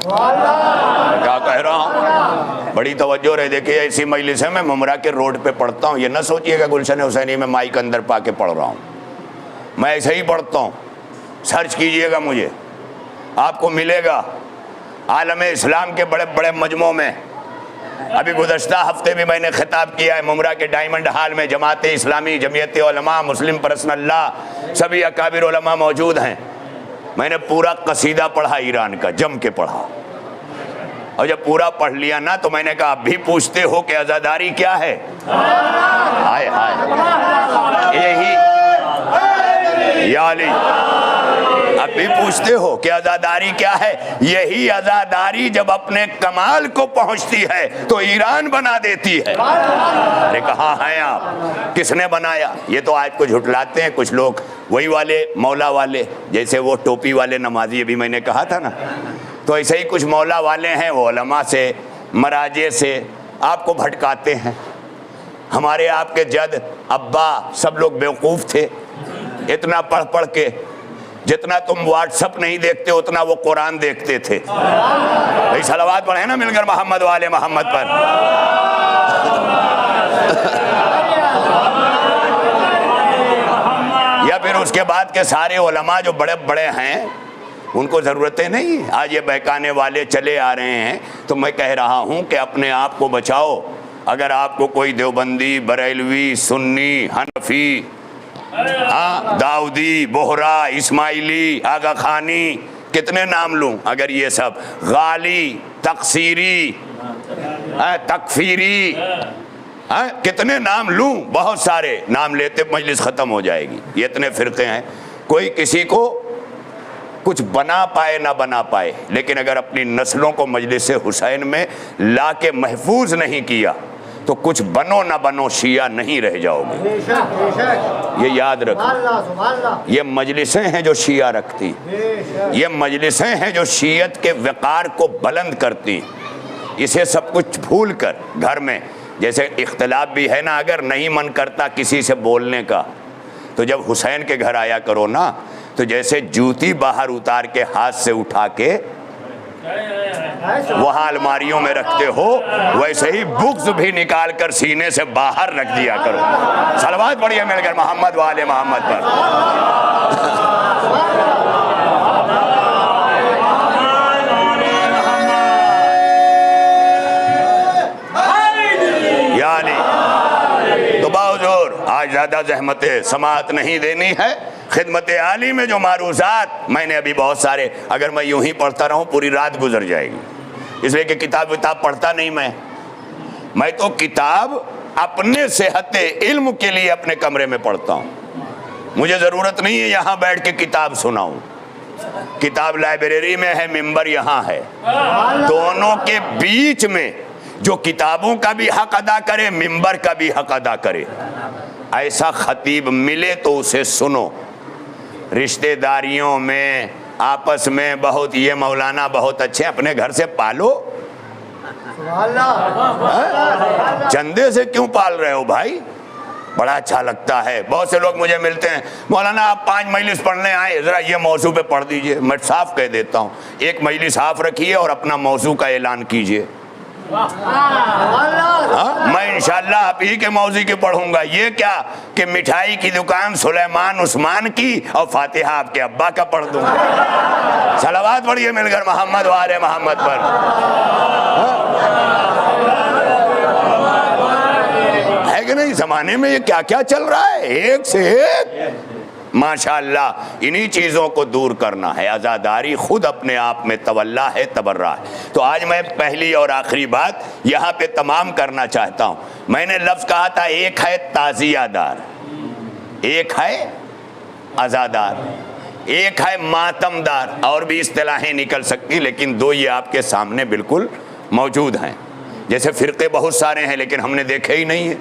کیا کہہ رہا ہوں، بڑی توجہ رہے. دیکھیے ایسی مجلس ہے، میں ممرا کے روڈ پہ پڑھتا ہوں. یہ نہ سوچئے کہ گلشن حسینی میں مائک اندر پا کے پڑھ رہا ہوں، میں ایسے ہی پڑھتا ہوں. سرچ کیجئے گا مجھے، آپ کو ملے گا عالم اسلام کے بڑے بڑے مجمعوں میں. ابھی گزشتہ ہفتے بھی میں نے خطاب کیا ہے ممرا کے ڈائمنڈ ہال میں. جماعت اسلامی، جمعیت علماء، مسلم پرسنل اللہ، سبھی اکابر علماء موجود ہیں. میں نے پورا قصیدہ پڑھا ایران کا، جم کے پڑھا. اور جب پورا پڑھ لیا نا تو میں نے کہا اب بھی پوچھتے ہو کہ عزاداری کیا ہے؟ ہائے ہائے، یہی یا علی، اب بھی پوچھتے ہو کہ عزاداری کیا ہے؟ یہی عزاداری جب اپنے کمال کو پہنچتی ہے تو ایران بنا دیتی ہے. ارے کہاں ہیں آپ؟ کس نے بنایا؟ یہ تو آج کو جھٹلاتے ہیں کچھ لوگ، وہی والے مولا والے، جیسے وہ ٹوپی والے نمازی ابھی میں نے کہا تھا نا، تو ایسے ہی کچھ مولا والے ہیں، وہ علماء سے، مراجع سے آپ کو بھٹکاتے ہیں. ہمارے آپ کے جد ابا سب لوگ بیوقوف تھے، اتنا پڑھ پڑھ کے جتنا تم واٹس اپ نہیں دیکھتے اتنا وہ قرآن دیکھتے تھے. بھائی صلوات پڑھیں نا مل کر محمد والے محمد پر. یا پھر اس کے بعد کے سارے علماء جو بڑے بڑے ہیں ان کو ضرورتیں نہیں. آج یہ بہکانے والے چلے آ رہے ہیں تو میں کہہ رہا ہوں کہ اپنے آپ کو بچاؤ. اگر آپ کو کوئی دیوبندی، بریلوی، سنی، حنفی، داؤدی، بہرا، اسماعیلی، آغا خانی، کتنے نام لوں، اگر یہ سب غالی، تقصیری، تکفیری، کتنے نام لوں، بہت سارے نام لیتے مجلس ختم ہو جائے گی. یہ اتنے فرقے ہیں، کوئی کسی کو کچھ بنا پائے نہ بنا پائے، لیکن اگر اپنی نسلوں کو مجلس حسین میں لا کے محفوظ نہیں کیا تو کچھ بنو نہ بنو شیعہ نہیں رہ جاؤ گے. یہ یاد رکھو، یہ مجلسیں ہیں جو شیعہ رکھتی، یہ مجلسیں ہیں جو شیعت کے وقار کو بلند کرتی. اسے سب کچھ بھول کر گھر میں، جیسے اختلاف بھی ہے نا، اگر نہیں من کرتا کسی سے بولنے کا تو جب حسین کے گھر آیا کرو نا تو جیسے جوتی باہر اتار کے ہاتھ سے اٹھا کے وہاں الماریوں میں رکھتے ہو، ویسے ہی بغض بھی نکال کر سینے سے باہر رکھ دیا کرو. صلوات پڑھیے مل کر محمد والے محمد پر. یعنی تو باحضور آج زیادہ زحمت سماعت نہیں دینی ہے. خدمت عالی میں جو معروضات میں نے ابھی بہت سارے، اگر میں یوں ہی پڑھتا رہوں پوری رات گزر جائے گی، اس لیے کہ کتاب پڑھتا نہیں میں تو کتاب اپنے صحت علم کے لیے اپنے کمرے میں پڑھتا ہوں. مجھے ضرورت نہیں ہے یہاں بیٹھ کے کتاب سناؤں. کتاب لائبریری میں ہے، ممبر یہاں ہے. دونوں کے بیچ میں جو کتابوں کا بھی حق ادا کرے، ممبر کا بھی حق ادا کرے، ایسا خطیب ملے تو اسے سنو. رشتہ داریوں میں آپس میں بہت یہ مولانا بہت اچھے، اپنے گھر سے پالو. چندے سے کیوں پال رہے ہو بھائی؟ بڑا اچھا لگتا ہے. بہت سے لوگ مجھے ملتے ہیں، مولانا آپ 5 مجلس پڑھنے آئے، ذرا یہ موضوع پہ پڑھ دیجئے. میں صاف کہہ دیتا ہوں، ایک مجلس آپ رکھیے اور اپنا موضوع کا اعلان کیجئے. میں انشاءاللہ آپ ہی کے موضوع کی پڑھوں گا. یہ کیا کہ مٹھائی کی دکان سلیمان عثمان کی اور فاتحہ آپ کے ابا کا پڑھ دوں. صلوات پڑھیے مل کر محمد وآل محمد پر. ہے کہ نہیں؟ زمانے میں یہ کیا کیا چل رہا ہے، ایک سے ایک. ماشاءاللہ انہی چیزوں کو دور کرنا ہے. عزاداری خود اپنے آپ میں تولا ہے, تبرہ ہے. تو آج میں پہلی اور آخری بات یہاں پہ تمام کرنا چاہتا ہوں. میں نے لفظ کہا تھا ایک ہے تعزیہ دار, ایک ہے عزادار, ایک ہے ماتم دار, اور بھی اصطلاحیں نکل سکتی, لیکن دو یہ آپ کے سامنے بالکل موجود ہیں. جیسے فرقے بہت سارے ہیں لیکن ہم نے دیکھے ہی نہیں ہیں.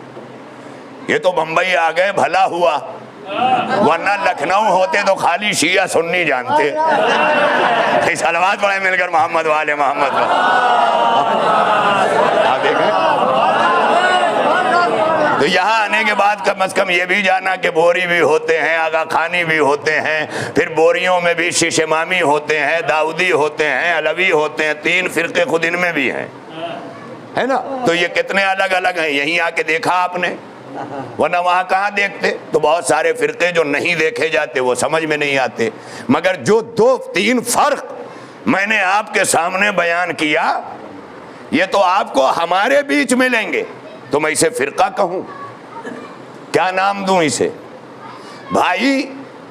یہ تو بمبئی آ گئے بھلا ہوا, ورنہ لکھنؤ ہوتے تو خالی شیعہ سنی جانتے. صلوات پڑھیں مل کر محمد والے محمد. تو یہاں آنے کے بعد کم از کم یہ بھی جانا کہ بوری بھی ہوتے ہیں, آغا خانی بھی ہوتے ہیں, پھر بوریوں میں بھی شیش امامی ہوتے ہیں, داؤدی ہوتے ہیں, علوی ہوتے ہیں, 3 فرقے خود ان میں بھی ہیں, ہے نا. تو یہ کتنے الگ الگ ہیں, یہیں آ کے دیکھا آپ نے, ورنہ وہاں کہاں دیکھتے. تو بہت سارے فرقے جو نہیں دیکھے جاتے وہ سمجھ میں نہیں آتے, مگر جو 2-3 فرق میں نے آپ کے سامنے بیان کیا, یہ تو آپ کو ہمارے بیچ ملیں گے. تو میں اسے فرقہ کہوں, کیا نام دوں اسے؟ بھائی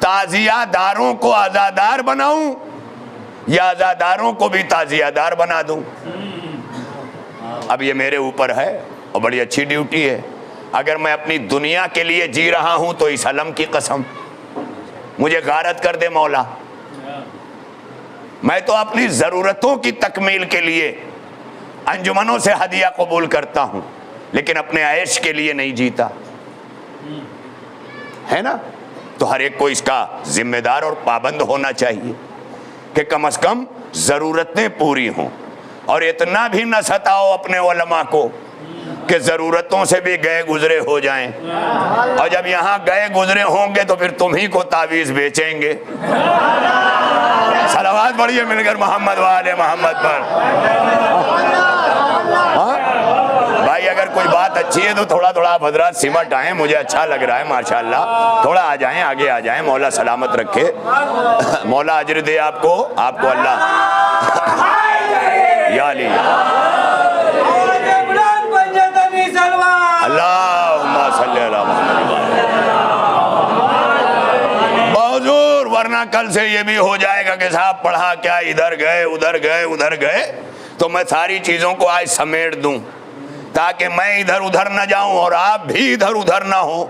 تعزیہ داروں کو عزادار بناؤں یا عزاداروں کو بھی تعزیہ دار بنا دوں؟ اب یہ میرے اوپر ہے اور بڑی اچھی ڈیوٹی ہے. اگر میں اپنی دنیا کے لیے جی رہا ہوں تو اس علم کی قسم مجھے غارت کر دے مولا. میں تو اپنی ضرورتوں کی تکمیل کے لیے انجمنوں سے ہدیہ قبول کرتا ہوں, لیکن اپنے عیش کے لیے نہیں جیتا, ہے نا. تو ہر ایک کو اس کا ذمہ دار اور پابند ہونا چاہیے کہ کم از کم ضرورتیں پوری ہوں. اور اتنا بھی نہ ستاؤ اپنے علماء کو کہ ضرورتوں سے بھی گئے گزرے ہو جائیں, اور جب یہاں گئے گزرے ہوں گے تو پھر تمہیں کو تعویذ بیچیں گے. صلوات پڑھیے مل کر محمد والے محمد پر. بھائی اگر کوئی بات اچھی ہے تو تھوڑا آپ حضرات سمٹ آئیں, مجھے اچھا لگ رہا ہے ماشاءاللہ. تھوڑا آ جائیں, آگے آ جائیں. مولا سلامت رکھے, مولا اجر دے آپ کو اللہ. یا علی اللہم صلی اللہ محمد. بہت ورنہ کل سے یہ بھی ہو جائے گا کہ صاحب پڑھا کیا, ادھر گئے. تو میں ساری چیزوں کو آج سمیٹ دوں تاکہ میں ادھر ادھر نہ جاؤں اور آپ بھی ادھر ادھر نہ ہو.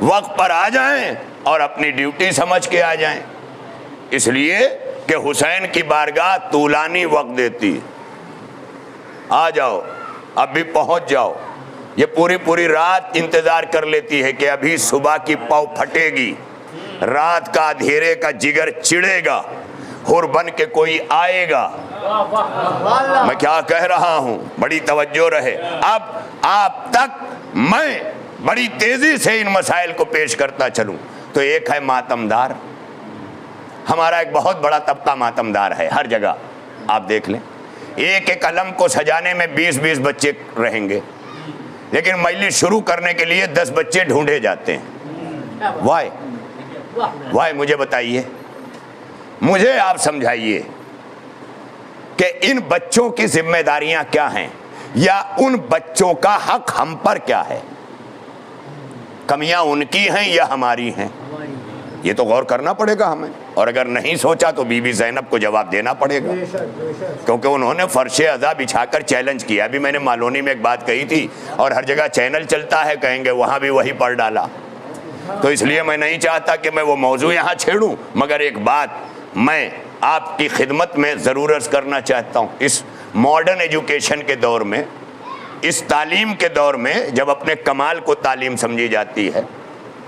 وقت پر آ جائیں اور اپنی ڈیوٹی سمجھ کے آ جائیں, اس لیے کہ حسین کی بارگاہ طولانی وقت دیتی. آ جاؤ, اب بھی پہنچ جاؤ. یہ پوری رات انتظار کر لیتی ہے کہ ابھی صبح کی پاؤ پھٹے گی, رات کا اندھیرے کا جگر چڑھے گا, حور بن کے کوئی آئے گا. میں کیا کہہ رہا ہوں, بڑی توجہ رہے. اب آپ تک میں بڑی تیزی سے ان مسائل کو پیش کرتا چلوں. تو ایک ہے ماتمدار, ہمارا ایک بہت بڑا طبقہ ماتمدار ہے ہر جگہ, آپ دیکھ لیں. ایک علم کو سجانے میں 20 بچے رہیں گے, لیکن مجلس شروع کرنے کے لیے 10 بچے ڈھونڈے جاتے ہیں. وائے مجھے بتائیے, مجھے آپ سمجھائیے کہ ان بچوں کی ذمہ داریاں کیا ہیں, یا ان بچوں کا حق ہم پر کیا ہے؟ کمیاں ان کی ہیں یا ہماری ہیں؟ یہ تو غور کرنا پڑے گا ہمیں, اور اگر نہیں سوچا تو بی بی زینب کو جواب دینا پڑے گا, کیونکہ انہوں نے فرش عزا بچھا کر چیلنج کیا. ابھی میں نے مالونی میں ایک بات کہی تھی, اور ہر جگہ چینل چلتا ہے, کہیں گے وہاں بھی وہی پڑھ ڈالا. تو اس لیے میں نہیں چاہتا کہ میں وہ موضوع یہاں چھیڑوں, مگر ایک بات میں آپ کی خدمت میں ضرور عرض کرنا چاہتا ہوں. اس ماڈرن ایجوکیشن کے دور میں, اس تعلیم کے دور میں, جب اپنے کمال کو تعلیم سمجھی جاتی ہے,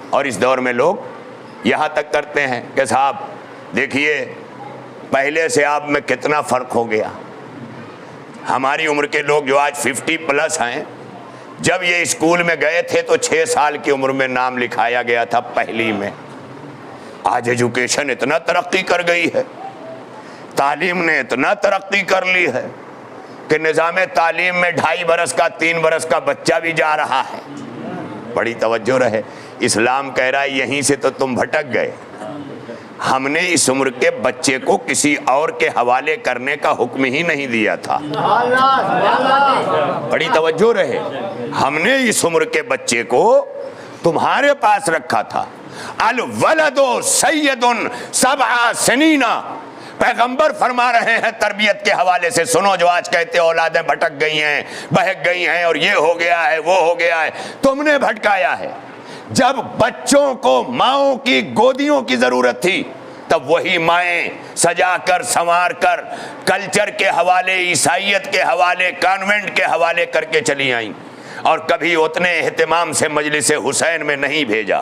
اور اس دور میں لوگ یہاں تک کرتے ہیں کہ صاحب دیکھیے پہلے سے آپ میں کتنا فرق ہو گیا. ہماری عمر کے لوگ جو آج 50+ ہیں, جب یہ اسکول میں گئے تھے تو 6 سال کی عمر میں نام لکھایا گیا تھا پہلی میں. آج ایجوکیشن اتنا ترقی کر گئی ہے, تعلیم نے اتنا ترقی کر لی ہے کہ نظام تعلیم میں 2.5 برس کا 3 برس کا بچہ بھی جا رہا ہے. بڑی توجہ رہے, اسلام کہہ رہا ہے یہیں سے تو تم بھٹک گئے. ہم نے اس عمر کے بچے کو کسی اور کے حوالے کرنے کا حکم ہی نہیں دیا تھا. بڑی توجہ رہے, ہم نے اس عمر کے بچے کو تمہارے پاس رکھا تھا, الولد سید سبع سنین، پیغمبر فرما رہے ہیں تربیت کے حوالے سے. سنو جو آج کہتے اولادیں بھٹک گئی ہیں، بہک گئی ہیں، اور یہ ہو گیا ہے، وہ ہو گیا ہے. تم نے بھٹکایا ہے. جب بچوں کو ماؤں کی گودیوں کی ضرورت تھی تب وہی مائیں سجا کر سنوار کر کلچر کے حوالے، عیسائیت کے حوالے، کانوینٹ کے حوالے کر کے چلی آئیں، اور کبھی اتنے اہتمام سے مجلس حسین میں نہیں بھیجا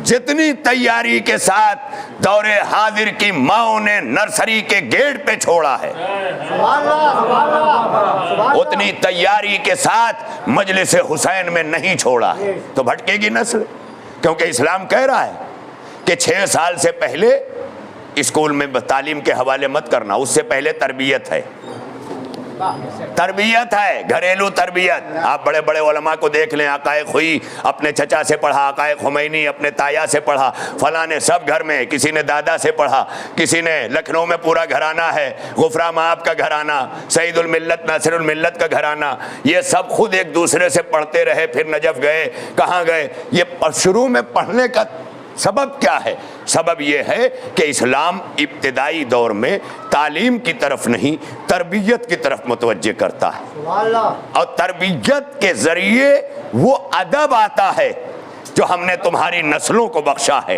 جتنی تیاری کے ساتھ دور حاضر کی ماؤں نے نرسری کے گیٹ پہ چھوڑا ہے. اتنی تیاری کے ساتھ مجلس حسین میں نہیں چھوڑا ہے. تو بھٹکے گی نسل، کیونکہ اسلام کہہ رہا ہے کہ 6 سال سے پہلے اسکول میں تعلیم کے حوالے مت کرنا، اس سے پہلے تربیت ہے. تربیت ہے، گھریلو تربیت. آپ بڑے بڑے علماء کو دیکھ لیں، عقائق ہوئی اپنے چچا سے پڑھا، عقائق خمینی اپنے تایا سے پڑھا، فلاں نے سب گھر میں، کسی نے دادا سے پڑھا، کسی نے لکھنؤ میں پورا گھرانہ ہے، غفرہ مآب کا گھرانہ، سعید الملت ناصر الملت کا گھرانہ، یہ سب خود ایک دوسرے سے پڑھتے رہے، پھر نجف گئے، کہاں گئے. یہ شروع میں پڑھنے کا سبب کیا ہے؟ سبب یہ ہے کہ اسلام ابتدائی دور میں تعلیم کی طرف نہیں، تربیت کی طرف متوجہ کرتا ہے. اور تربیت کے ذریعے وہ ادب آتا ہے جو ہم نے تمہاری نسلوں کو بخشا ہے،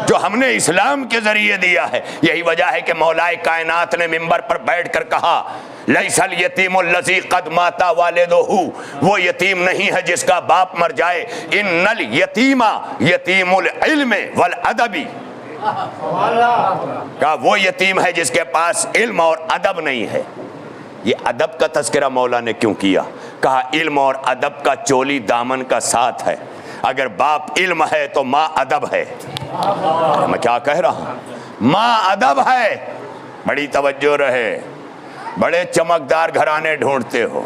جو ہم نے اسلام کے ذریعے دیا ہے. یہی وجہ ہے کہ مولا کائنات نے منبر پر بیٹھ کر کہا لیس الیتیم الذی قد مات والدہ، وہ یتیم نہیں ہے جس کا باپ مر جائے. ان الیتیم یتیم العلم والادب، کہا وہ یتیم ہے جس کے پاس علم اور ادب نہیں ہے. یہ ادب کا تذکرہ مولا نے کیوں کیا؟ کہا علم اور ادب کا چولی دامن کا ساتھ ہے. اگر باپ علم ہے تو ماں ادب ہے. میں کیا کہہ رہا ہوں؟ ماں ادب ہے. بڑی توجہ رہے. بڑے چمکدار گھرانے ڈھونڈتے ہو،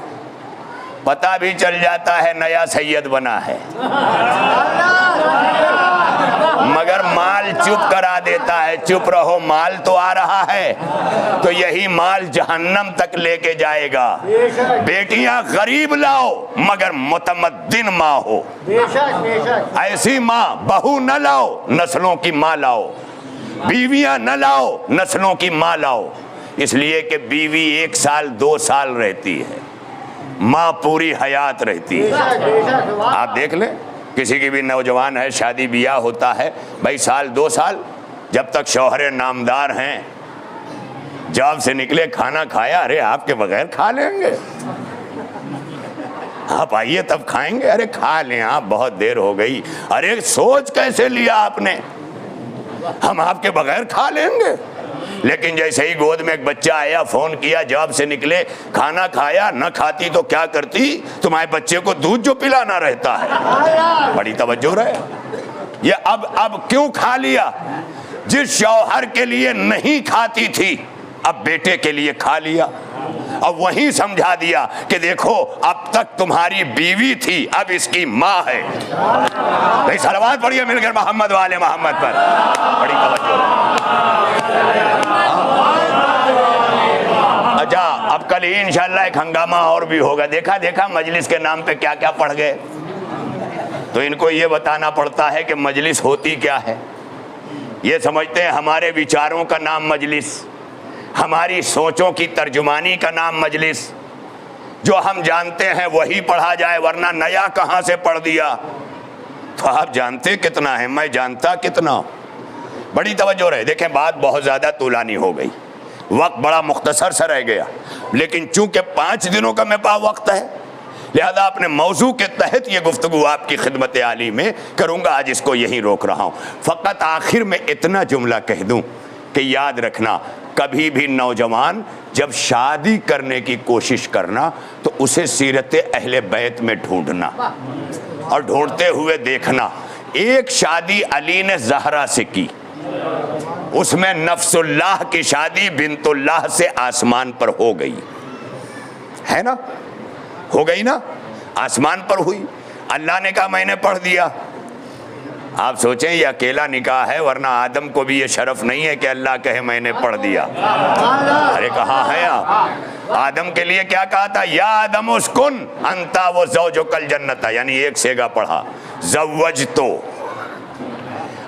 پتہ بھی چل جاتا ہے نیا سید بنا ہے، مگر مال چپ کرا دیتا ہے. چپ رہو، مال تو آ رہا ہے، تو یہی مال جہنم تک لے کے جائے گا. بیٹیاں غریب لاؤ مگر متمدن ماں ہو. ایسی ماں، بہو نہ لاؤ، نسلوں کی ماں لاؤ. بیویاں نہ لاؤ، نسلوں کی ماں لاؤ. اس لیے کہ بیوی 1 سال 2 سال رہتی ہے، ماں پوری حیات رہتی ہے. آپ دیکھ لیں، کسی کی بھی نوجوان ہے، شادی بیاہ ہوتا ہے، بھائی 1 سال 2 سال، جب تک شوہر نامدار ہیں، جاب سے نکلے کھانا کھایا، ارے آپ کے بغیر کھا لیں گے، آپ آئیے تب کھائیں گے، ارے کھا لیں آپ، بہت دیر ہو گئی، ارے سوچ کیسے لیا آپ نے، ہم آپ کے بغیر کھا لیں گے. لیکن جیسے ہی گود میں ایک بچہ آیا، فون کیا، جاب سے نکلے، کھانا کھایا، نہ کھاتی تو کیا کرتی؟ تمہارے بچے کو دودھ جو پلانا رہتا ہے. بڑی توجہ رہے. یہ اب کیوں کھا لیا؟ جس شوہر کے لیے نہیں کھاتی تھی اب بیٹے کے لیے کھا لیا. اب وہیں سمجھا دیا کہ دیکھو اب تک تمہاری بیوی تھی، اب اس کی ماں ہے. بھائی صلوات پڑھیے مل کر محمد والے محمد پر. بڑی توجہ. اچھا، اب کل ہی انشاءاللہ ایک ہنگامہ اور بھی ہوگا. دیکھا مجلس کے نام پہ کیا کیا پڑھ گئے. تو ان کو یہ بتانا پڑتا ہے کہ مجلس ہوتی کیا ہے. یہ سمجھتے ہیں ہمارے وچاروں کا نام مجلس، ہماری سوچوں کی ترجمانی کا نام مجلس، جو ہم جانتے ہیں وہی پڑھا جائے، ورنہ نیا کہاں سے پڑھ دیا. تو آپ جانتے کتنا ہے، میں جانتا کتنا. بڑی توجہ رہے. دیکھیں بات بہت زیادہ طولانی ہو گئی، وقت بڑا مختصر سا رہ گیا، لیکن چونکہ 5 دنوں کا میرے پاس وقت ہے، لہذا اپنے موضوع کے تحت یہ گفتگو آپ کی خدمت عالی میں کروں گا. آج اس کو یہیں روک رہا ہوں. فقط آخر میں اتنا جملہ کہہ دوں کہ یاد رکھنا، کبھی بھی نوجوان جب شادی کرنے کی کوشش کرنا تو اسے سیرت اہل بیت میں ڈھونڈنا اور ڈھونڈتے ہوئے دیکھنا. ایک شادی علی نے زہرا سے کی، اس میں نفس اللہ کی شادی بنت اللہ سے آسمان پر ہو گئی ہے نا، ہو گئی نا، آسمان پر ہوئی. اللہ نے کہا میں نے پڑھ دیا. آپ سوچیں یہ اکیلا نکاح ہے، ورنہ آدم کو بھی یہ شرف نہیں ہے کہ اللہ کہے میں نے پڑھ دیا. ارے کہاں ہے آپ؟ آدم کے لیے کیا کہا تھا؟ یا آدم اسکن انتا و زوجک الجنت، یعنی ایک سیگا پڑھا. زوجتو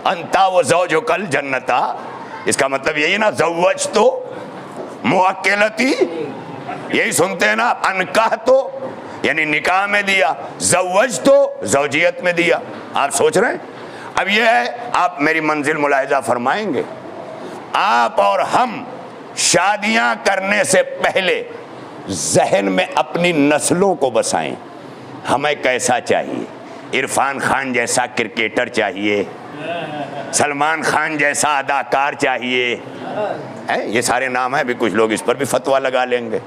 انتا و زوجکل جنتا، اس کا مطلب یہی نا، زوجتو موکلتی، یہی سنتے ہیں نا، انکاہ تو یعنی نکاح میں دیا، زوجتو زوجیت میں دیا. آپ سوچ رہے ہیں؟ اب یہ ہے، آپ میری منزل ملاحظہ فرمائیں گے، آپ اور ہم شادیاں کرنے سے پہلے ذہن میں اپنی نسلوں کو بسائیں. ہمیں کیسا چاہیے؟ عرفان خان جیسا کرکٹر چاہیے، سلمان خان جیسا اداکار چاہیے، یہ سارے نام ہیں. بھی کچھ لوگ اس پر بھی فتویٰ لگا لیں گے،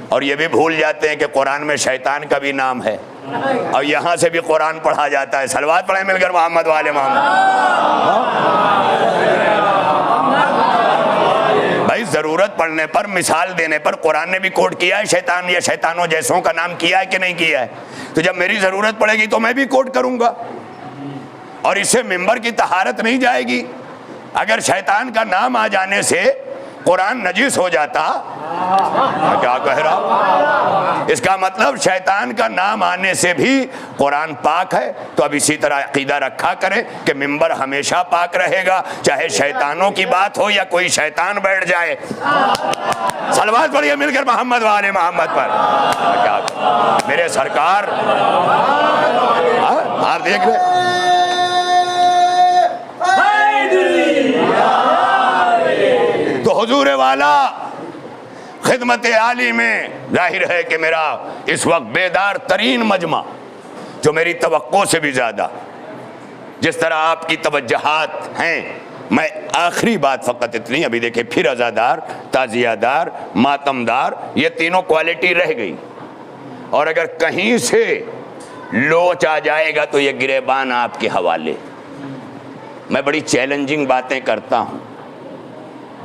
اور یہ بھی بھول جاتے ہیں کہ قرآن میں شیطان کا بھی نام ہے، اور یہاں سے بھی قرآن پڑھا جاتا ہے. صلوات پڑھیں مل کر محمد والے محمد. بھائی ضرورت پڑنے پر، مثال دینے پر قرآن نے بھی کوٹ کیا ہے شیطان یا شیطانوں جیسوں کا نام کیا ہے کہ نہیں کیا ہے؟ تو جب میری ضرورت پڑے گی تو میں بھی کوٹ کروں گا، اور اس سے ممبر کی طہارت نہیں جائے گی. اگر شیطان کا نام آ جانے سے قرآن نجس ہو جاتا، میں کیا کہہ رہا ہوں؟ اس کا مطلب شیطان کا نام آنے سے بھی قرآن پاک ہے. تو اب اسی طرح عقیدہ رکھا کریں کہ ممبر ہمیشہ پاک رہے گا، چاہے شیطانوں کی بات ہو یا کوئی شیطان بیٹھ جائے. صلوات پڑھیے مل کر محمد والے محمد پر. کیا میرے سرکار، آپ دیکھ رہے تو حضور والا خدمت عالی میں ظاہر ہے کہ میرا اس وقت بیدار ترین مجمع، جو میری توقع سے بھی زیادہ، جس طرح آپ کی توجہات ہیں. میں آخری بات فقط اتنی، ابھی دیکھیں پھر عزادار، تعزیہ دار، ماتم دار، یہ تینوں کوالٹی رہ گئی، اور اگر کہیں سے لوچ آ جائے گا تو یہ گریبان آپ کے حوالے. میں بڑی چیلنجنگ باتیں کرتا ہوں،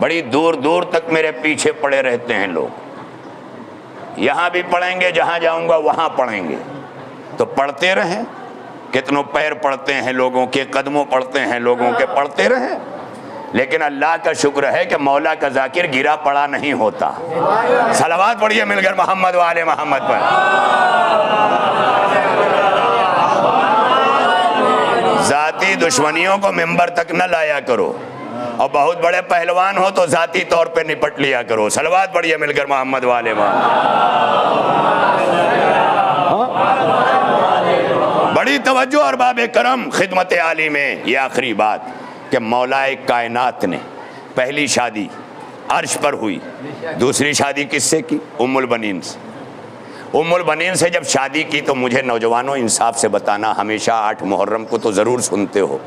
بڑی دور دور تک میرے پیچھے پڑے رہتے ہیں لوگ. یہاں بھی پڑھیں گے، جہاں جاؤں گا وہاں پڑھیں گے، تو پڑھتے رہیں. کتنوں پیر پڑھتے ہیں لوگوں کے، قدموں پڑھتے ہیں لوگوں کے، پڑھتے رہیں. لیکن اللہ کا شکر ہے کہ مولا کا ذاکر گرا پڑا نہیں ہوتا. صلوات پڑھیے مل کر محمد والے محمد پر. ذاتی دشمنیوں کو ممبر تک نہ لایا کرو، اور بہت بڑے پہلوان ہو تو ذاتی طور پہ نپٹ لیا کرو. صلوات پڑھیے مل کر محمد والے بڑی توجہ. اور باب کرم خدمت عالی میں یہ آخری بات کہ مولا کائنات نے پہلی شادی عرش پر ہوئی، دوسری شادی کس سے کی؟ ام البنین سے. ام البنین سے جب شادی کی تو مجھے نوجوانوں انصاف سے بتانا، ہمیشہ 8 محرم کو تو ضرور سنتے ہو،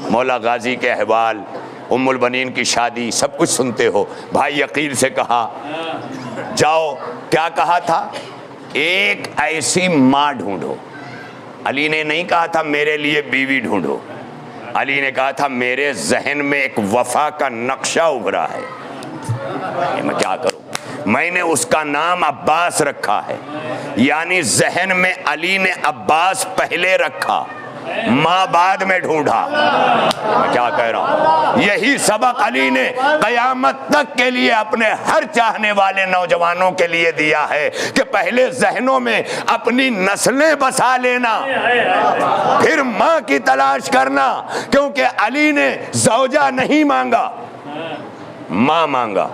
مولا غازی کے احوال، ام البنین کی شادی، سب کچھ سنتے ہو. بھائی عقیل سے کہا جاؤ، کیا کہا تھا؟ ایک ایسی ماں ڈھونڈو. علی نے نہیں کہا تھا میرے لیے بیوی ڈھونڈو، علی نے کہا تھا میرے ذہن میں ایک وفا کا نقشہ ابھرا ہے، میں کیا کروں؟ میں نے اس کا نام عباس رکھا ہے. یعنی ذہن میں علی نے عباس پہلے رکھا، ماں بعد میں ڈھونڈا. میں کیا کہہ رہا ہوں؟ یہی سبق علی نے قیامت تک کے لیے اپنے ہر چاہنے والے نوجوانوں کے لیے دیا ہے کہ پہلے ذہنوں میں اپنی نسلیں بسا لینا، پھر ماں کی تلاش کرنا. کیونکہ علی نے زوجہ نہیں مانگا، ماں مانگا.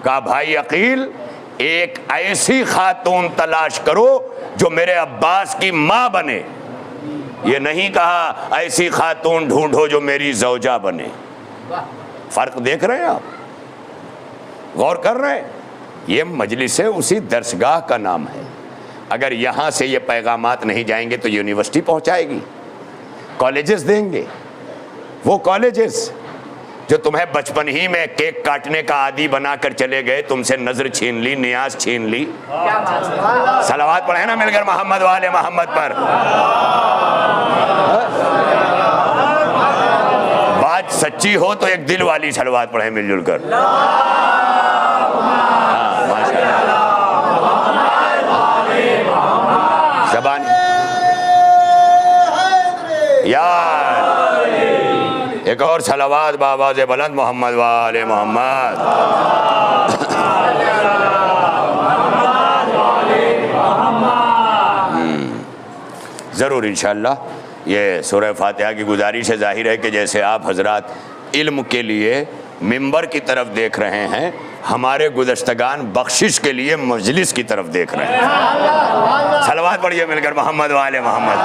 کہا بھائی عقیل ایک ایسی خاتون تلاش کرو جو میرے عباس کی ماں بنے. یہ نہیں کہا ایسی خاتون ڈھونڈو جو میری زوجہ بنے. فرق دیکھ رہے ہیں آپ؟ غور کر رہے ہیں؟ یہ مجلس اسی درسگاہ کا نام ہے. اگر یہاں سے یہ پیغامات نہیں جائیں گے تو یونیورسٹی پہنچائے گی، کالجز دیں گے. وہ کالجز جو تمہیں بچپن ہی میں کیک کاٹنے کا عادی بنا کر چلے گئے، تم سے نظر چھین لی، نیاز چھین لی. صلوات پڑھیں نا مل کر محمد والے محمد پر. بات سچی ہو تو ایک دل والی صلوات پڑھیں مل جل کر. زبان یار ایک اور صلوات بآواز بلند محمد والے محمد. ضرور انشاءاللہ یہ سورہ فاتحہ کی گزارش ہے، ظاہر ہے کہ جیسے آپ حضرات علم کے لیے ممبر کی طرف دیکھ رہے ہیں، ہمارے گزشتگان بخشش کے لیے مجلس کی طرف دیکھ رہے ہیں۔ صلوات پڑھیے مل کر محمد والے محمد۔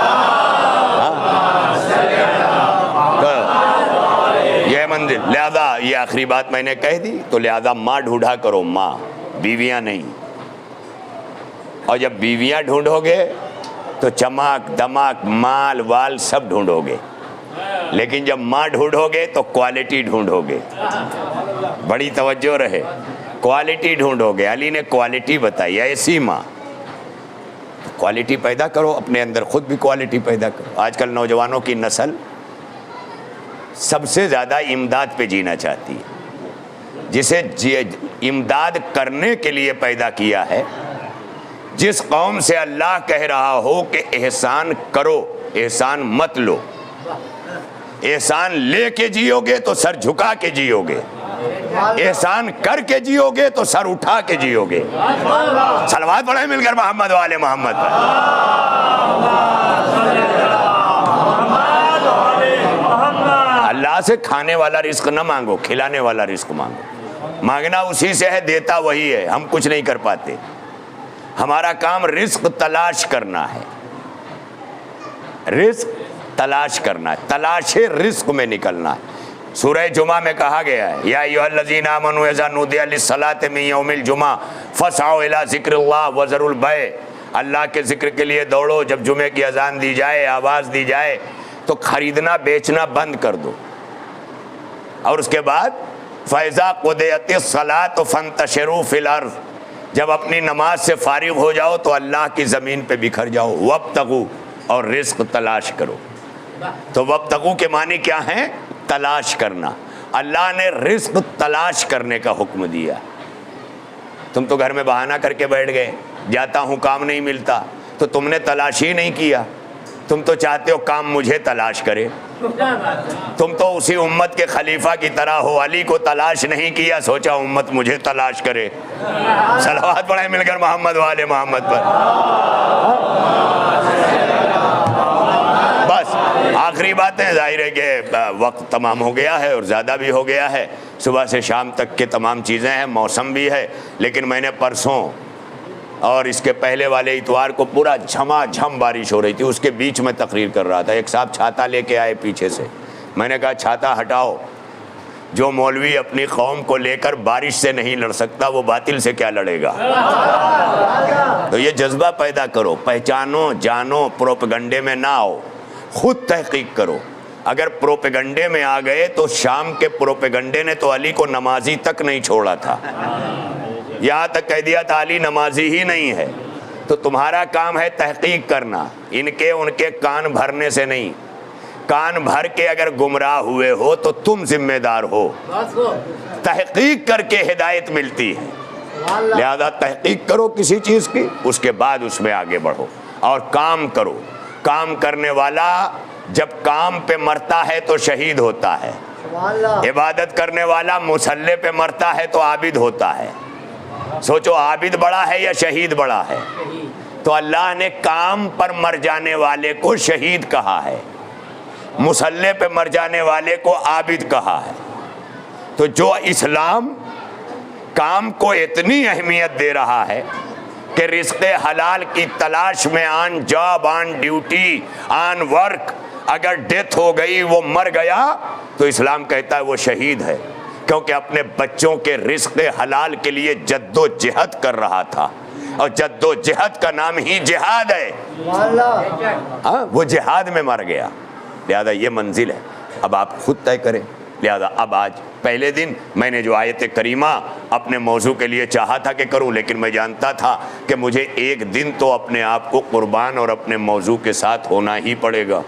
تو یہ منزل، لہذا یہ آخری بات میں نے کہہ دی، تو لہذا ماں ڈھونڈا کرو، ماں، بیویاں نہیں۔ اور جب بیویاں ڈھونڈو گے تو چمک دمک مال وال سب ڈھونڈو گے، لیکن جب ماں ڈھونڈو گے تو کوالٹی ڈھونڈو گے۔ بڑی توجہ رہے، کوالٹی ڈھونڈو گے۔ علی نے کوالٹی بتائی، ایسی ماں۔ کوالٹی پیدا کرو اپنے اندر، خود بھی کوالٹی پیدا کرو۔ آج کل نوجوانوں کی نسل سب سے زیادہ امداد پہ جینا چاہتی ہے، جسے امداد کرنے کے لیے پیدا کیا ہے۔ جس قوم سے اللہ کہہ رہا ہو کہ احسان کرو، احسان مت لو، احسان لے کے جیو گے تو سر جھکا کے جیو گے، احسان کر کے جیو گے تو سر اٹھا کے جیو گے۔ صلوات پڑھیں مل کر محمد والے محمد پر۔ اللہ سے کھانے والا رزق نہ مانگو، کھلانے والا رزق مانگو۔ مانگنا اسی سے ہے، دیتا وہی ہے، ہم کچھ نہیں کر پاتے۔ ہمارا کام رزق تلاش کرنا ہے، رزق تلاش کرنا ہے، تلاش رزق میں نکلنا ہے۔ سورہ جمعہ میں کہا گیا ہے، یا ایھا الذین آمنوا اذا نودی للصلاۃ من یوم الجمعہ فاسعوا الی ذکر اللہ وذروا البیع۔ اللہ کے ذکر کے لیے دوڑو، جب جمعے کی اذان دی جائے، آواز دی جائے تو خریدنا بیچنا بند کر دو۔ اور اس کے بعد فاذا قضیت الصلاۃ فانتشروا فی الارض، جب اپنی نماز سے فارغ ہو جاؤ تو اللہ کی زمین پہ بکھر جاؤ۔ وابتغوا، اور رزق تلاش کرو۔ تو وابتغوا کے معنی کیا ہیں؟ تلاش کرنا۔ اللہ نے رزق تلاش کرنے کا حکم دیا۔ تم تو گھر میں بہانہ کر کے بیٹھ گئے، جاتا ہوں کام نہیں ملتا، تو تم نے تلاش ہی نہیں کیا۔ تم تو چاہتے ہو کام مجھے تلاش کرے۔ تم تو اسی امت کے خلیفہ کی طرح ہو، علی کو تلاش نہیں کیا، سوچا امت مجھے تلاش کرے۔ صلوات پڑھیں مل کر محمد والے محمد پر۔ بس آخری باتیں، ظاہر ہے کہ وقت تمام ہو گیا ہے اور زیادہ بھی ہو گیا ہے، صبح سے شام تک کے تمام چیزیں ہیں، موسم بھی ہے، لیکن میں نے پرسوں اور اس کے پہلے والے اتوار کو پورا جھما جھم بارش ہو رہی تھی، اس کے بیچ میں تقریر کر رہا تھا۔ ایک صاحب چھاتا لے کے آئے پیچھے سے، میں نے کہا چھاتا ہٹاؤ، جو مولوی اپنی قوم کو لے کر بارش سے نہیں لڑ سکتا وہ باطل سے کیا لڑے گا؟ تو یہ جذبہ پیدا کرو، پہچانو، جانو، پروپیگنڈے میں نہ آؤ، خود تحقیق کرو۔ اگر پروپیگنڈے میں آ گئے تو شام کے پروپیگنڈے نے تو علی کو نمازی تک نہیں چھوڑا تھا، یہاں تک کہہ دیا تھا علی نمازی ہی نہیں ہے۔ تو تمہارا کام ہے تحقیق کرنا، ان کے کان بھرنے سے نہیں۔ کان بھر کے اگر گمراہ ہوئے ہو تو تم ذمہ دار ہو، تحقیق کر کے ہدایت ملتی ہے۔ لہذا تحقیق کرو کسی چیز کی، اس کے بعد اس میں آگے بڑھو اور کام کرو۔ کام کرنے والا جب کام پہ مرتا ہے تو شہید ہوتا ہے، عبادت کرنے والا مصلی پہ مرتا ہے تو عابد ہوتا ہے۔ سوچو عابد بڑا ہے یا شہید بڑا ہے؟ تو اللہ نے کام پر مر جانے والے کو شہید کہا ہے، مصلی پہ مر جانے والے کو عابد کہا ہے۔ تو جو اسلام کام کو اتنی اہمیت دے رہا ہے کہ رزق حلال کی تلاش میں on job, on duty, on work, اگر ڈیتھ ہو گئی وہ مر گیا تو اسلام کہتا ہے وہ شہید ہے، کیونکہ اپنے بچوں کے رزق حلال کے لیے جد و جہد کر رہا تھا، اور جد و جہد کا نام ہی جہاد ہے۔ وہ جہاد میں مر گیا۔ لہذا یہ منزل ہے، اب آپ خود طے کریں۔ لہذا اب آج پہلے دن میں نے جو آیت کریمہ اپنے موضوع کے لیے چاہا تھا کہ کروں، لیکن میں جانتا تھا کہ مجھے ایک دن تو اپنے آپ کو قربان اور اپنے موضوع کے ساتھ ہونا ہی پڑے گا،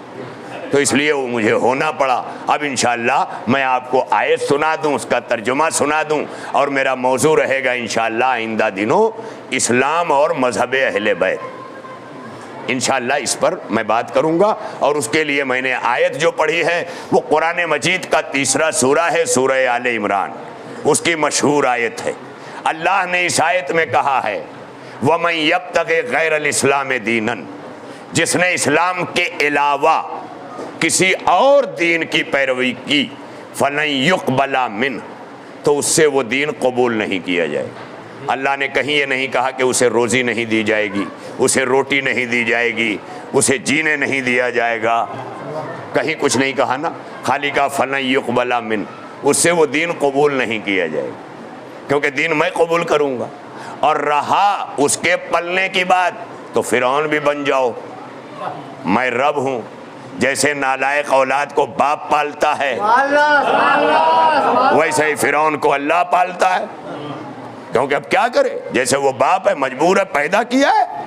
تو اس لیے وہ مجھے ہونا پڑا۔ اب انشاءاللہ میں آپ کو آیت سنا دوں، اس کا ترجمہ سنا دوں، اور میرا موضوع رہے گا انشاءاللہ آئندہ دنوں اسلام اور مذہب اہل بیت۔ انشاءاللہ اس پر میں بات کروں گا، اور اس کے لیے میں نے آیت جو پڑھی ہے وہ قرآن مجید کا تیسرا سورہ ہے، سورہ آل عمران، اس کی مشہور آیت ہے۔ اللہ نے اس آیت میں کہا ہے وَمَن يَبْتَغِ غَيْرَ الْإِسْلَامِ دِينًا، جس نے اسلام کے علاوہ کسی اور دین کی پیروی کی فلن یقبل من، تو اس سے وہ دین قبول نہیں کیا جائے۔ اللہ نے کہیں یہ نہیں کہا کہ اسے روزی نہیں دی جائے گی، اسے روٹی نہیں دی جائے گی، اسے جینے نہیں دیا جائے گا، کہیں کچھ نہیں کہا نا، خالی کہا فلن یقبل من، اس سے وہ دین قبول نہیں کیا جائے گا، کیونکہ دین میں قبول کروں گا۔ اور رہا اس کے پلنے کی بات، تو فرعون بھی بن جاؤ، میں رب ہوں۔ جیسے نالائق اولاد کو باپ پالتا ہے ویسے ہی فرعون کو اللہ پالتا ہے، کیونکہ اب کیا کرے، جیسے وہ باپ ہے، مجبور ہے، پیدا کیا ہے،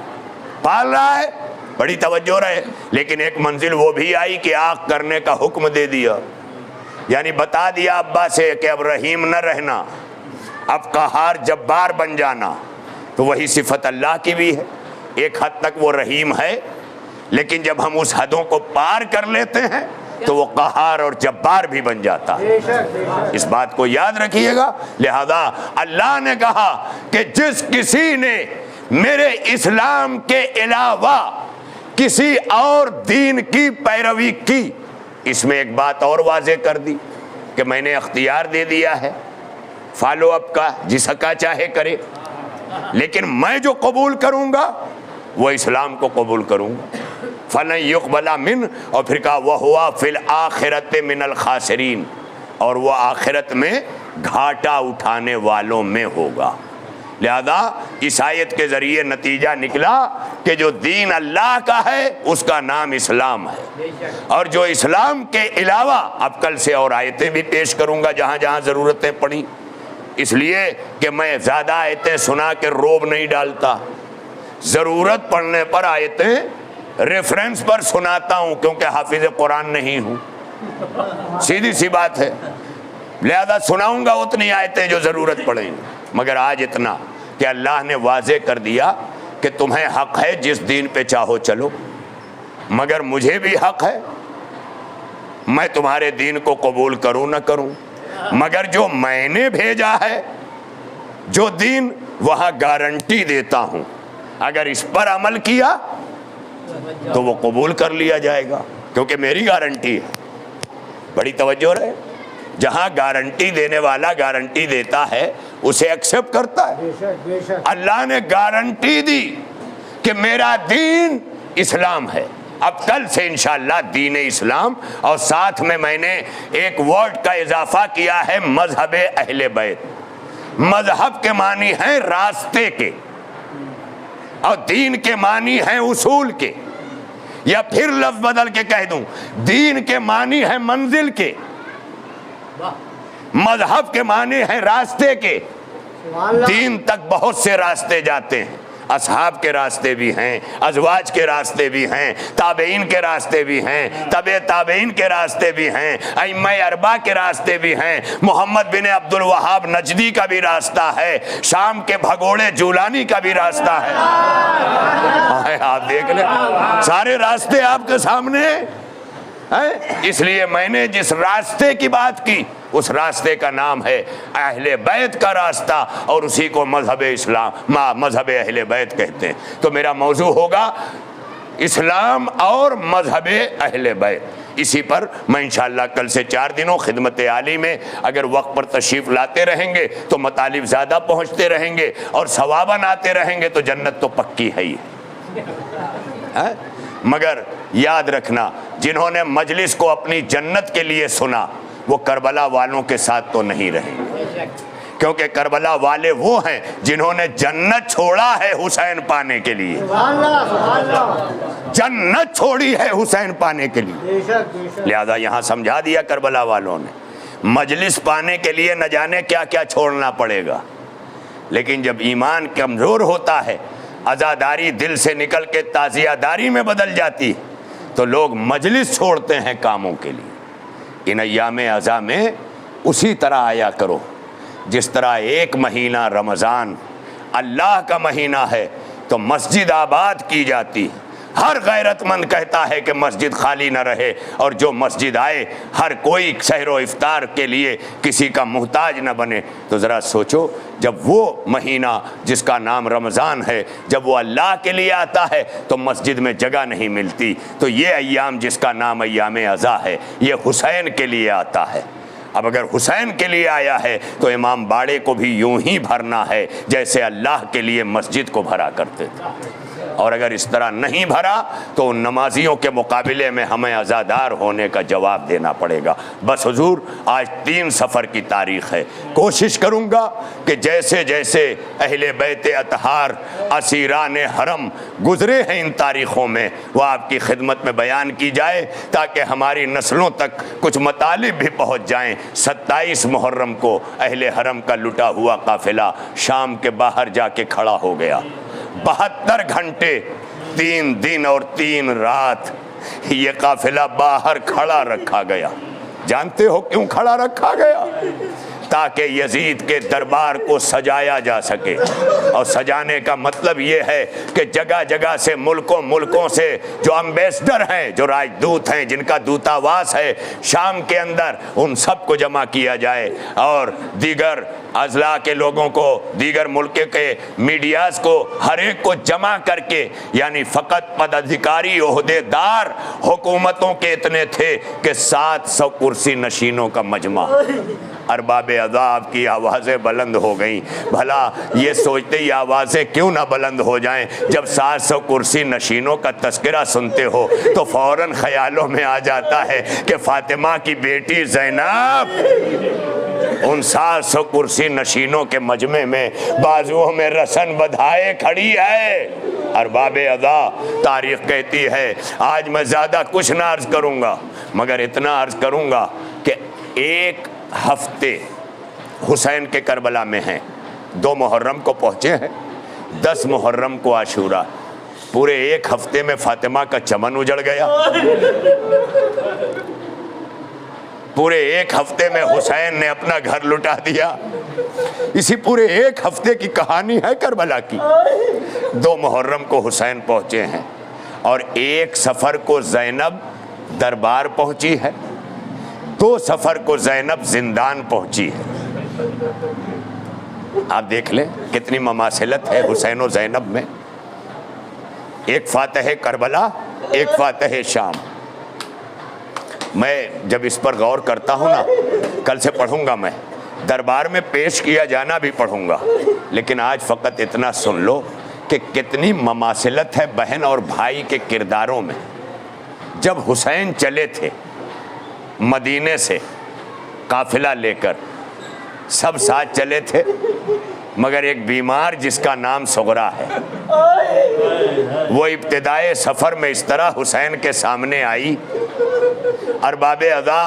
پال رہا ہے۔ بڑی توجہ رہے، لیکن ایک منزل وہ بھی آئی کہ آگ کرنے کا حکم دے دیا، یعنی بتا دیا ابا سے کہ اب رحیم نہ رہنا، اب قہار جبار بن جانا۔ تو وہی صفت اللہ کی بھی ہے، ایک حد تک وہ رحیم ہے، لیکن جب ہم اس حدوں کو پار کر لیتے ہیں تو وہ قہار اور جبار بھی بن جاتا ہے۔ اس بات کو یاد رکھیے گا۔ لہذا اللہ نے کہا کہ جس کسی نے میرے اسلام کے علاوہ کسی اور دین کی پیروی کی، اس میں ایک بات اور واضح کر دی کہ میں نے اختیار دے دیا ہے فالو اپ کا، جس کا چاہے کرے، لیکن میں جو قبول کروں گا وہ اسلام کو قبول کروں گا۔ فَلَن يُقْبَلَ مِنْ، اور پھر کہا وَهُوَ فِي الْآخِرَةِ مِنَ الْخَاسِرِينَ، اور وہ آخرت میں گھاٹا اٹھانے والوں میں ہوگا۔ لہذا اس آیت کے ذریعے نتیجہ نکلا کہ جو دین اللہ کا ہے اس کا نام اسلام ہے، اور جو اسلام کے علاوہ، اب کل سے اور آیتیں بھی پیش کروں گا جہاں جہاں ضرورتیں پڑیں، اس لیے کہ میں زیادہ آیتیں سنا کے روب نہیں ڈالتا، ضرورت پڑنے پر آیتیں ریفرنس پر سناتا ہوں، کیونکہ حافظ قرآن نہیں ہوں، سیدھی سی بات ہے۔ لہذا سناؤں گا اتنی آیتیں جو ضرورت پڑیں گی، مگر آج اتنا کہ اللہ نے واضح کر دیا کہ تمہیں حق ہے جس دین پہ چاہو چلو، مگر مجھے بھی حق ہے، میں تمہارے دین کو قبول کروں نہ کروں، مگر جو میں نے بھیجا ہے، جو دین، وہاں گارنٹی دیتا ہوں اگر اس پر عمل کیا تو وہ قبول کر لیا جائے گا، کیونکہ میری گارنٹی ہے۔ بڑی توجہ رہے، جہاں گارنٹی دینے والا گارنٹی دیتا ہے اسے ایکسپٹ کرتا ہے۔ اللہ نے گارنٹی دی کہ میرا دین اسلام ہے، اب کل سے انشاءاللہ دین اسلام، اور ساتھ میں نے ایک ورڈ کا اضافہ کیا ہے، مذہب اہل بیت۔ مذہب کے معنی ہیں راستے کے، اور دین کے معنی ہیں اصول کے، یا پھر لفظ بدل کے کہہ دوں، دین کے معنی ہیں منزل کے، مذہب کے معنی ہیں راستے کے۔ دین تک بہت سے راستے جاتے ہیں، اصحاب کے راستے بھی ہیں، ازواج کے راستے بھی ہیں، تابعین کے راستے بھی ہیں، تبع تابعین کے راستے بھی ہیں، ائمہ اربعہ کے راستے بھی ہیں، محمد بن عبد الوہاب نجدی کا بھی راستہ ہے، شام کے بھگوڑے جولانی کا بھی راستہ ہے۔ آپ دیکھ لیں، سارے راستے آپ کے سامنے ہیں۔ اس لیے میں نے جس راستے کی بات کی اس راستے کا نام ہے اہل بیت کا راستہ، اور اسی کو مذہب اسلام، مذہب اہل بیت کہتے ہیں۔ تو میرا موضوع ہوگا اسلام اور مذہب اہل بیت۔ اسی پر میں انشاءاللہ کل سے 4 دنوں خدمت عالی میں اگر وقت پر تشریف لاتے رہیں گے تو مطالب زیادہ پہنچتے رہیں گے، اور ثواباً آتے رہیں گے تو جنت تو پکی ہے ہی۔ مگر یاد رکھنا، جنہوں نے مجلس کو اپنی جنت کے لیے سنا وہ کربلا والوں کے ساتھ تو نہیں رہیں گے، کیونکہ کربلا والے وہ ہیں جنہوں نے جنت چھوڑا ہے حسین پانے کے لیے، جنت چھوڑی ہے حسین پانے کے لیے۔ لہذا یہاں سمجھا دیا کربلا والوں نے، مجلس پانے کے لیے نہ جانے کیا کیا چھوڑنا پڑے گا، لیکن جب ایمان کمزور ہوتا ہے، عزاداری دل سے نکل کے تعزیہ داری میں بدل جاتی ہے، تو لوگ مجلس چھوڑتے ہیں کاموں کے لیے۔ ان ایام عزا میں اسی طرح آیا کرو جس طرح ایک مہینہ رمضان اللہ کا مہینہ ہے تو مسجد آباد کی جاتی، ہر غیرت مند کہتا ہے کہ مسجد خالی نہ رہے، اور جو مسجد آئے ہر کوئی سحر و افطار کے لیے کسی کا محتاج نہ بنے۔ تو ذرا سوچو، جب وہ مہینہ جس کا نام رمضان ہے جب وہ اللہ کے لیے آتا ہے تو مسجد میں جگہ نہیں ملتی، تو یہ ایام جس کا نام ایام عزا ہے یہ حسین کے لیے آتا ہے۔ اب اگر حسین کے لیے آیا ہے تو امام باڑے کو بھی یوں ہی بھرنا ہے جیسے اللہ کے لیے مسجد کو بھرا کرتے تھے، اور اگر اس طرح نہیں بھرا تو ان نمازیوں کے مقابلے میں ہمیں عزادار ہونے کا جواب دینا پڑے گا۔ بس حضور، آج 3 سفر کی تاریخ ہے، کوشش کروں گا کہ جیسے جیسے اہل بیت اطہار اسیران حرم گزرے ہیں ان تاریخوں میں وہ آپ کی خدمت میں بیان کی جائے تاکہ ہماری نسلوں تک کچھ مطالب بھی پہنچ جائیں۔ 27 محرم کو اہل حرم کا لٹا ہوا قافلہ شام کے باہر جا کے کھڑا ہو گیا۔ 72 گھنٹے 3 دن اور 3 رات یہ قافلہ باہر کھڑا رکھا گیا۔ جانتے ہو کیوں کھڑا رکھا گیا؟ تاکہ یزید کے دربار کو سجایا جا سکے، اور سجانے کا مطلب یہ ہے کہ جگہ جگہ سے ملکوں سے جو امبیسڈر ہیں، جو راجدوت ہیں، جن کا دوتاواس ہے شام کے اندر، ان سب کو جمع کیا جائے، اور دیگر اضلاع کے لوگوں کو، دیگر ملک کے میڈیاز کو، ہر ایک کو جمع کر کے، یعنی فقط پدادھیکاری عہدے دار حکومتوں کے اتنے تھے کہ 700 کرسی نشینوں کا مجمع۔ ارباب عذاب کی آوازیں بلند ہو گئیں۔ بھلا یہ سوچتے ہی آوازیں کیوں نہ بلند ہو جائیں؟ جب 700 کرسی نشینوں کا تذکرہ سنتے ہو تو فوراً خیالوں میں آ جاتا ہے کہ فاطمہ کی بیٹی زینب ان 700 کرسی نشینوں کے مجمع میں بازوؤں میں رسن بدھائے کھڑی ہے۔ ارباب عزا، تاریخ کہتی ہے، آج میں زیادہ کچھ نہ عرض کروں گا مگر اتنا عرض کروں گا کہ 1 ہفتے حسین کے کربلا میں ہیں۔ 2 محرم کو پہنچے ہیں، 10 محرم کو عاشورہ، پورے 1 ہفتے میں فاطمہ کا چمن اجڑ گیا۔ پورے 1 ہفتے میں حسین نے اپنا گھر لٹا دیا۔ اسی پورے 1 ہفتے کی کہانی ہے کربلا کی۔ 2 محرم کو حسین پہنچے ہیں، اور 1 سفر کو زینب دربار پہنچی ہے، 2 سفر کو زینب زندان پہنچی ہے۔ آپ دیکھ لیں کتنی مماثلت ہے حسین و زینب میں۔ 1 فاتح کربلا، 1 فاتح شام۔ میں جب اس پر غور کرتا ہوں نا، کل سے پڑھوں گا، میں دربار میں پیش کیا جانا بھی پڑھوں گا، لیکن آج فقط اتنا سن لو کہ کتنی مماثلت ہے بہن اور بھائی کے کرداروں میں۔ جب حسین چلے تھے مدینے سے قافلہ لے کر، سب ساتھ چلے تھے، مگر ایک بیمار جس کا نام سغرا ہے، وہ ابتدائے سفر میں اس طرح حسین کے سامنے آئی۔ ارباب عزا،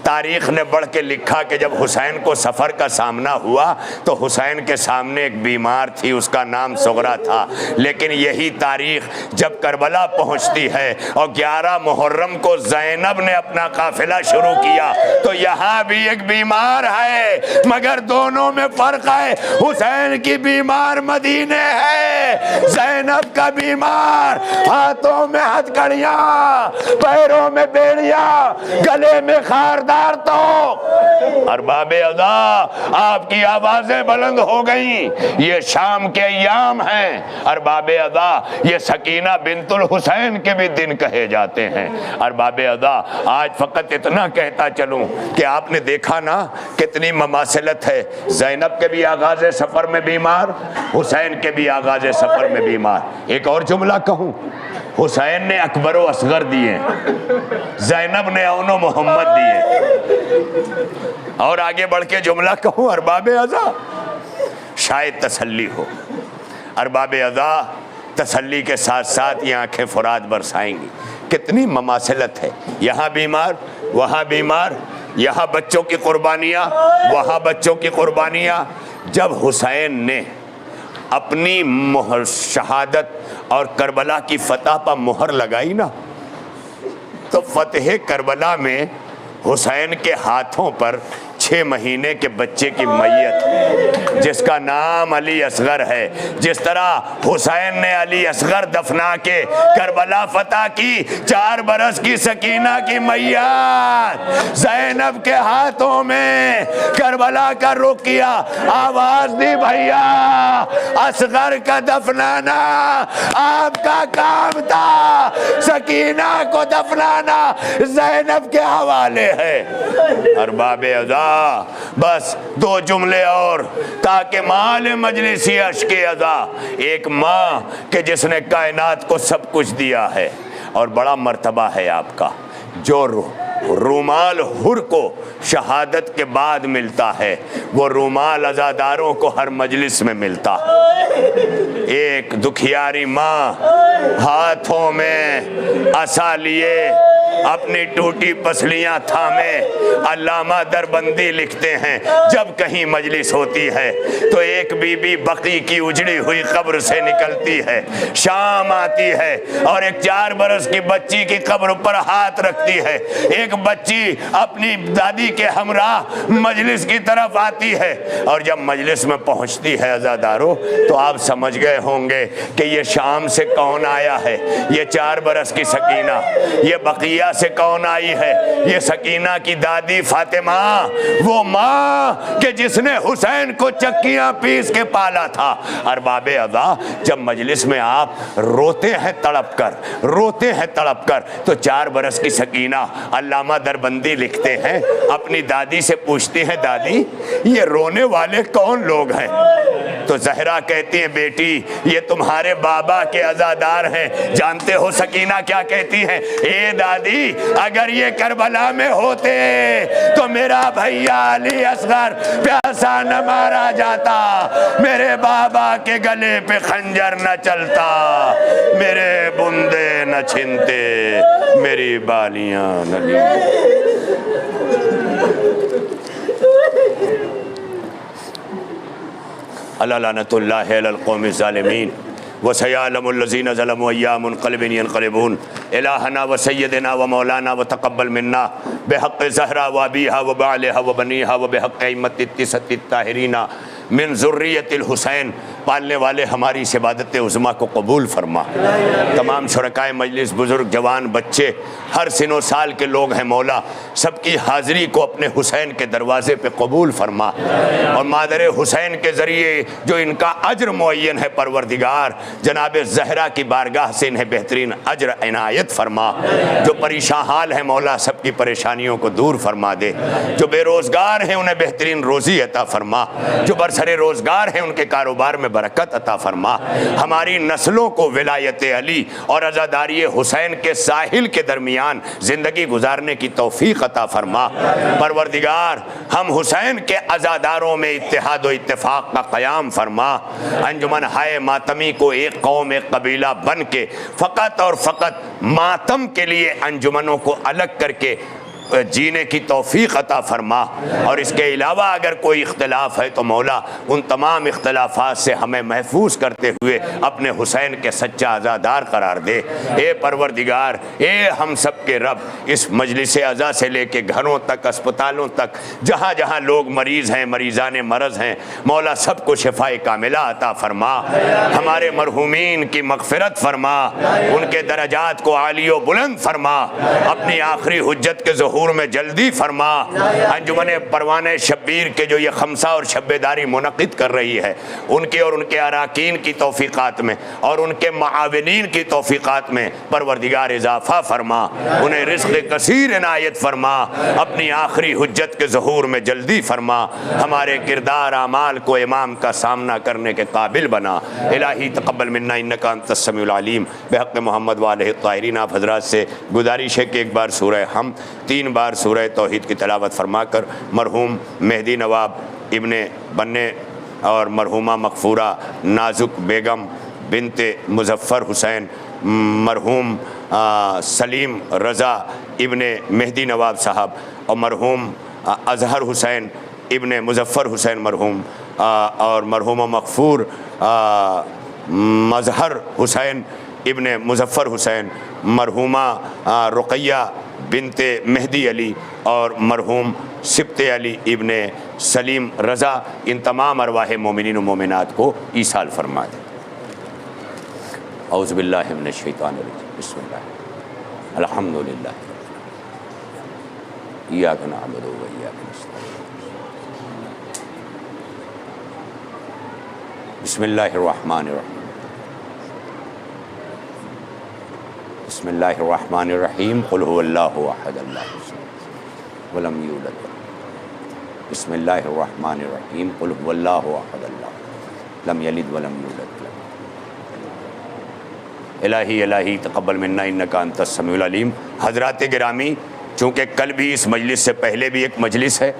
تاریخ نے بڑھ کے لکھا کہ جب حسین کو سفر کا سامنا ہوا تو حسین کے سامنے ایک بیمار تھی، اس کا نام سغرا تھا۔ لیکن یہی تاریخ جب کربلا پہنچتی ہے اور 11 محرم کو زینب نے اپنا قافلہ شروع کیا تو یہاں بھی ایک بیمار ہے، مگر دونوں میں فرق ہے۔ حسین کی بیمار مدینے ہے، زینب کا بیمار ہاتھوں میں ہتھکڑیاں، پیروں میں بیڑیاں، گلے میں خاردار۔ تو ارباب عزا، آپ کی آوازیں بلند ہو گئیں۔ یہ شام کے ایام ہیں ارباب عزا، یہ سکینہ بنت الحسین کے بھی دن کہے جاتے ہیں۔ ارباب عزا، آج فقط اتنا کہتا چلوں کہ آپ نے دیکھا نا کتنی مماثلت ہے۔ زینب کے بھی آغاز سفر میں بیمار، حسین کے بھی آغاز سفر میں بیمار۔ ایک اور جملہ کہوں، حسین نے اکبر و اصغر دیے، زینب نے اون و محمد دیے۔ اور آگے بڑھ کے جملہ کہوں ارباب عزا، شاید تسلی ہو۔ ارباب عزا، تسلی کے ساتھ ساتھ یہ آنکھیں فرات برسائیں گی۔ کتنی مماثلت ہے، یہاں بیمار، وہاں بیمار، یہاں بچوں کی قربانیاں، وہاں بچوں کی قربانیاں۔ جب حسین نے اپنی شہادت اور کربلا کی فتح پر مہر لگائی نا، تو فتح کربلا میں حسین کے ہاتھوں پر 6 6 مہینے کے بچے کی میت جس کا نام علی اصغر ہے، جس طرح حسین نے علی اصغر دفنا کے کربلا فتح کی، 4 برس کی سکینہ کی میت زینب کے ہاتھوں میں کربلا کا رخ کیا، آواز دی بھیا اصغر کا دفنانا آپ کا کام تھا، سکینہ کو دفنانا زینب کے حوالے ہے۔ ارباب عزا بس 2 جملے اور تاکہ مال مجلسی اشک عزا، ایک ماں کہ جس نے کائنات کو سب کچھ دیا ہے اور بڑا مرتبہ ہے آپ کا، جو رومال حر کو شہادت کے بعد ملتا ہے وہ رومال عزاداروں کو ہر مجلس میں ملتا۔ ایک دکھیاری ماں ہاتھوں میں عصا لیے اپنی ٹوٹی پسلیاں تھامے، علامہ دربندی لکھتے ہیں جب کہیں مجلس ہوتی ہے تو ایک بی بی بقی کی اجڑی ہوئی قبر سے نکلتی ہے، شام آتی ہے اور ایک 4 برس کی بچی کی قبر پر ہاتھ رکھتی ہے، ایک بچی اپنی دادی کے ہمراہ مجلس کی طرف آتی ہے، اور جب مجلس میں پہنچتی ہے عزاداروں تو آپ سمجھ گئے ہوں گے کہ یہ شام سے کون آیا ہے، یہ 4 برس کی سکینہ، یہ بقیہ سے کون آئی ہے، یہ سکینہ کی دادی فاطمہ، وہ ماں کہ جس نے حسین کو چکیاں پیس کے پالا تھا۔ ارباب عزا جب مجلس میں آپ روتے ہیں تڑپ کر تو 4 برس کی سکینہ علامہ دربندی لکھتے ہیں اپنی دادی سے پوچھتی ہیں دادی یہ رونے والے کون لوگ ہیں؟ تو زہرا کہتی ہیں بیٹی یہ تمہارے بابا کے عزادار ہیں۔ جانتے ہو سکینہ کیا کہتی ہیں؟ اے دادی اگر یہ کربلا میں ہوتے تو میرا بھیا علی اصغر پیاسا نہ مارا جاتا، میرے بابا کے گلے پہ خنجر نہ چلتا، میرے بندے نہ چھنتے، میری بالیاں نہ اللہ لعنت اللہ علی القوم الظالمین وسيعلم الذين ظلموا أيّ منقلب ينقلبون إلهنا وسيدنا ومولانا وتقبل منا بحق زہرا وابیہا وبعلہا وبنیہا وبحق ائمۃ التسعۃ الطاہرین من ذریۃ الحسین، پالنے والے ہماری اس عبادت عظمیٰ کو قبول فرما۔ تمام شرکائے مجلس، بزرگ، جوان، بچے، ہر سن و سال کے لوگ ہیں مولا، سب کی حاضری کو اپنے حسین کے دروازے پہ قبول فرما، اور مادر حسین کے ذریعے جو ان کا اجر معین ہے پروردگار جناب زہرا کی بارگاہ سے انہیں بہترین اجر عنایت فرما۔ جو پریشان حال ہے مولا سب کی پریشانیوں کو دور فرما دے، جو بے روزگار ہیں انہیں بہترین روزی عطا فرما، جو برسر روزگار ہیں ان کے کاروبار میں برکت عطا فرما، ہماری نسلوں کو ولایت علی اور عزاداری حسین کے ساحل کے درمیان زندگی گزارنے کی توفیق عطا فرما۔ پروردگار ہم حسین کے عزاداروں میں اتحاد و اتفاق کا قیام فرما، انجمن ہائے ماتمی کو ایک قوم ایک قبیلہ بن کے فقط اور فقط ماتم کے لیے انجمنوں کو الگ کر کے جینے کی توفیق عطا فرما، اور اس کے علاوہ اگر کوئی اختلاف ہے تو مولا ان تمام اختلافات سے ہمیں محفوظ کرتے ہوئے اپنے حسین کے سچا عزادار قرار دے۔ اے پروردگار، اے ہم سب کے رب، اس مجلس عزا سے لے کے گھروں تک، اسپتالوں تک، جہاں جہاں لوگ مریض ہیں، مریضان مرض ہیں، مولا سب کو شفائے کاملہ عطا فرما، ہمارے مرحومین کی مغفرت فرما، ان کے درجات کو عالی و بلند فرما، اپنی آخری حجت کے ظہور میں جلدی فرما۔ انجمن پروانہ شبیر کے جو یہ خمسہ اور شب داری منعقد کر رہی ہے ان کے اور ان کے اراکین کی توفیقات میں اور ان کے معاونین کی توفیقات میں پروردگار اضافہ فرما، انہیں رزق کثیر عنایت فرما، اپنی آخری حجت کے ظہور میں جلدی فرما، ہمارے کردار اعمال کو امام کا سامنا کرنے کے قابل بنا۔ الہی تقبل منا انک انت السمیع العلیم، بحق محمد وآلہ الطاہرین۔ آپ حضرات سے گزارش ہے کہ ایک بار سورہ حمد 3 بار سورہ توحید کی تلاوت فرما کر مرحوم مہدی نواب ابن بننے اور مرحومہ مغفورہ نازک بیگم بنت مظفر حسین، مرحوم سلیم رضا ابن مہدی نواب صاحب اور مرحوم اظہر حسین ابن مظفر حسین مرحوم، اور مرحوم مغفور مظہر حسین ابن مظفر حسین، مرحومہ رقیہ بنت مہدی علی اور مرحوم سبط علی ابن سلیم رضا، ان تمام ارواح مومنین و مومنات کو ایصال فرما دے۔ اعوذ باللہ من الشیطان الرجیم، بسم اللہ، الحمدللہ، ایاک نعبد و ایاک نستعین، بسم اللہ الرحمن الرحیم، بسم اللہ الرحمن الرحیم، قل هو اللہ احد اللہ الصمد ولم یولد، بسم اللہ الرحمن الرحیم، قل هو اللہ احد اللہ لم یلد ولم یولد۔ الہی الہی تقبل منا انکا انت السمیع العلیم۔ حضرات گرامی، چونکہ کل بھی اس مجلس سے پہلے بھی ایک مجلس ہے،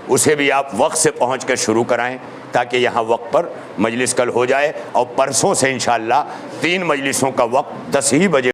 اسے بھی آپ وقت سے پہنچ کر شروع کرائیں تاکہ یہاں وقت پر مجلس کل ہو جائے، اور پرسوں سے انشاءاللہ 3 مجلسوں کا وقت 10 ہی بجے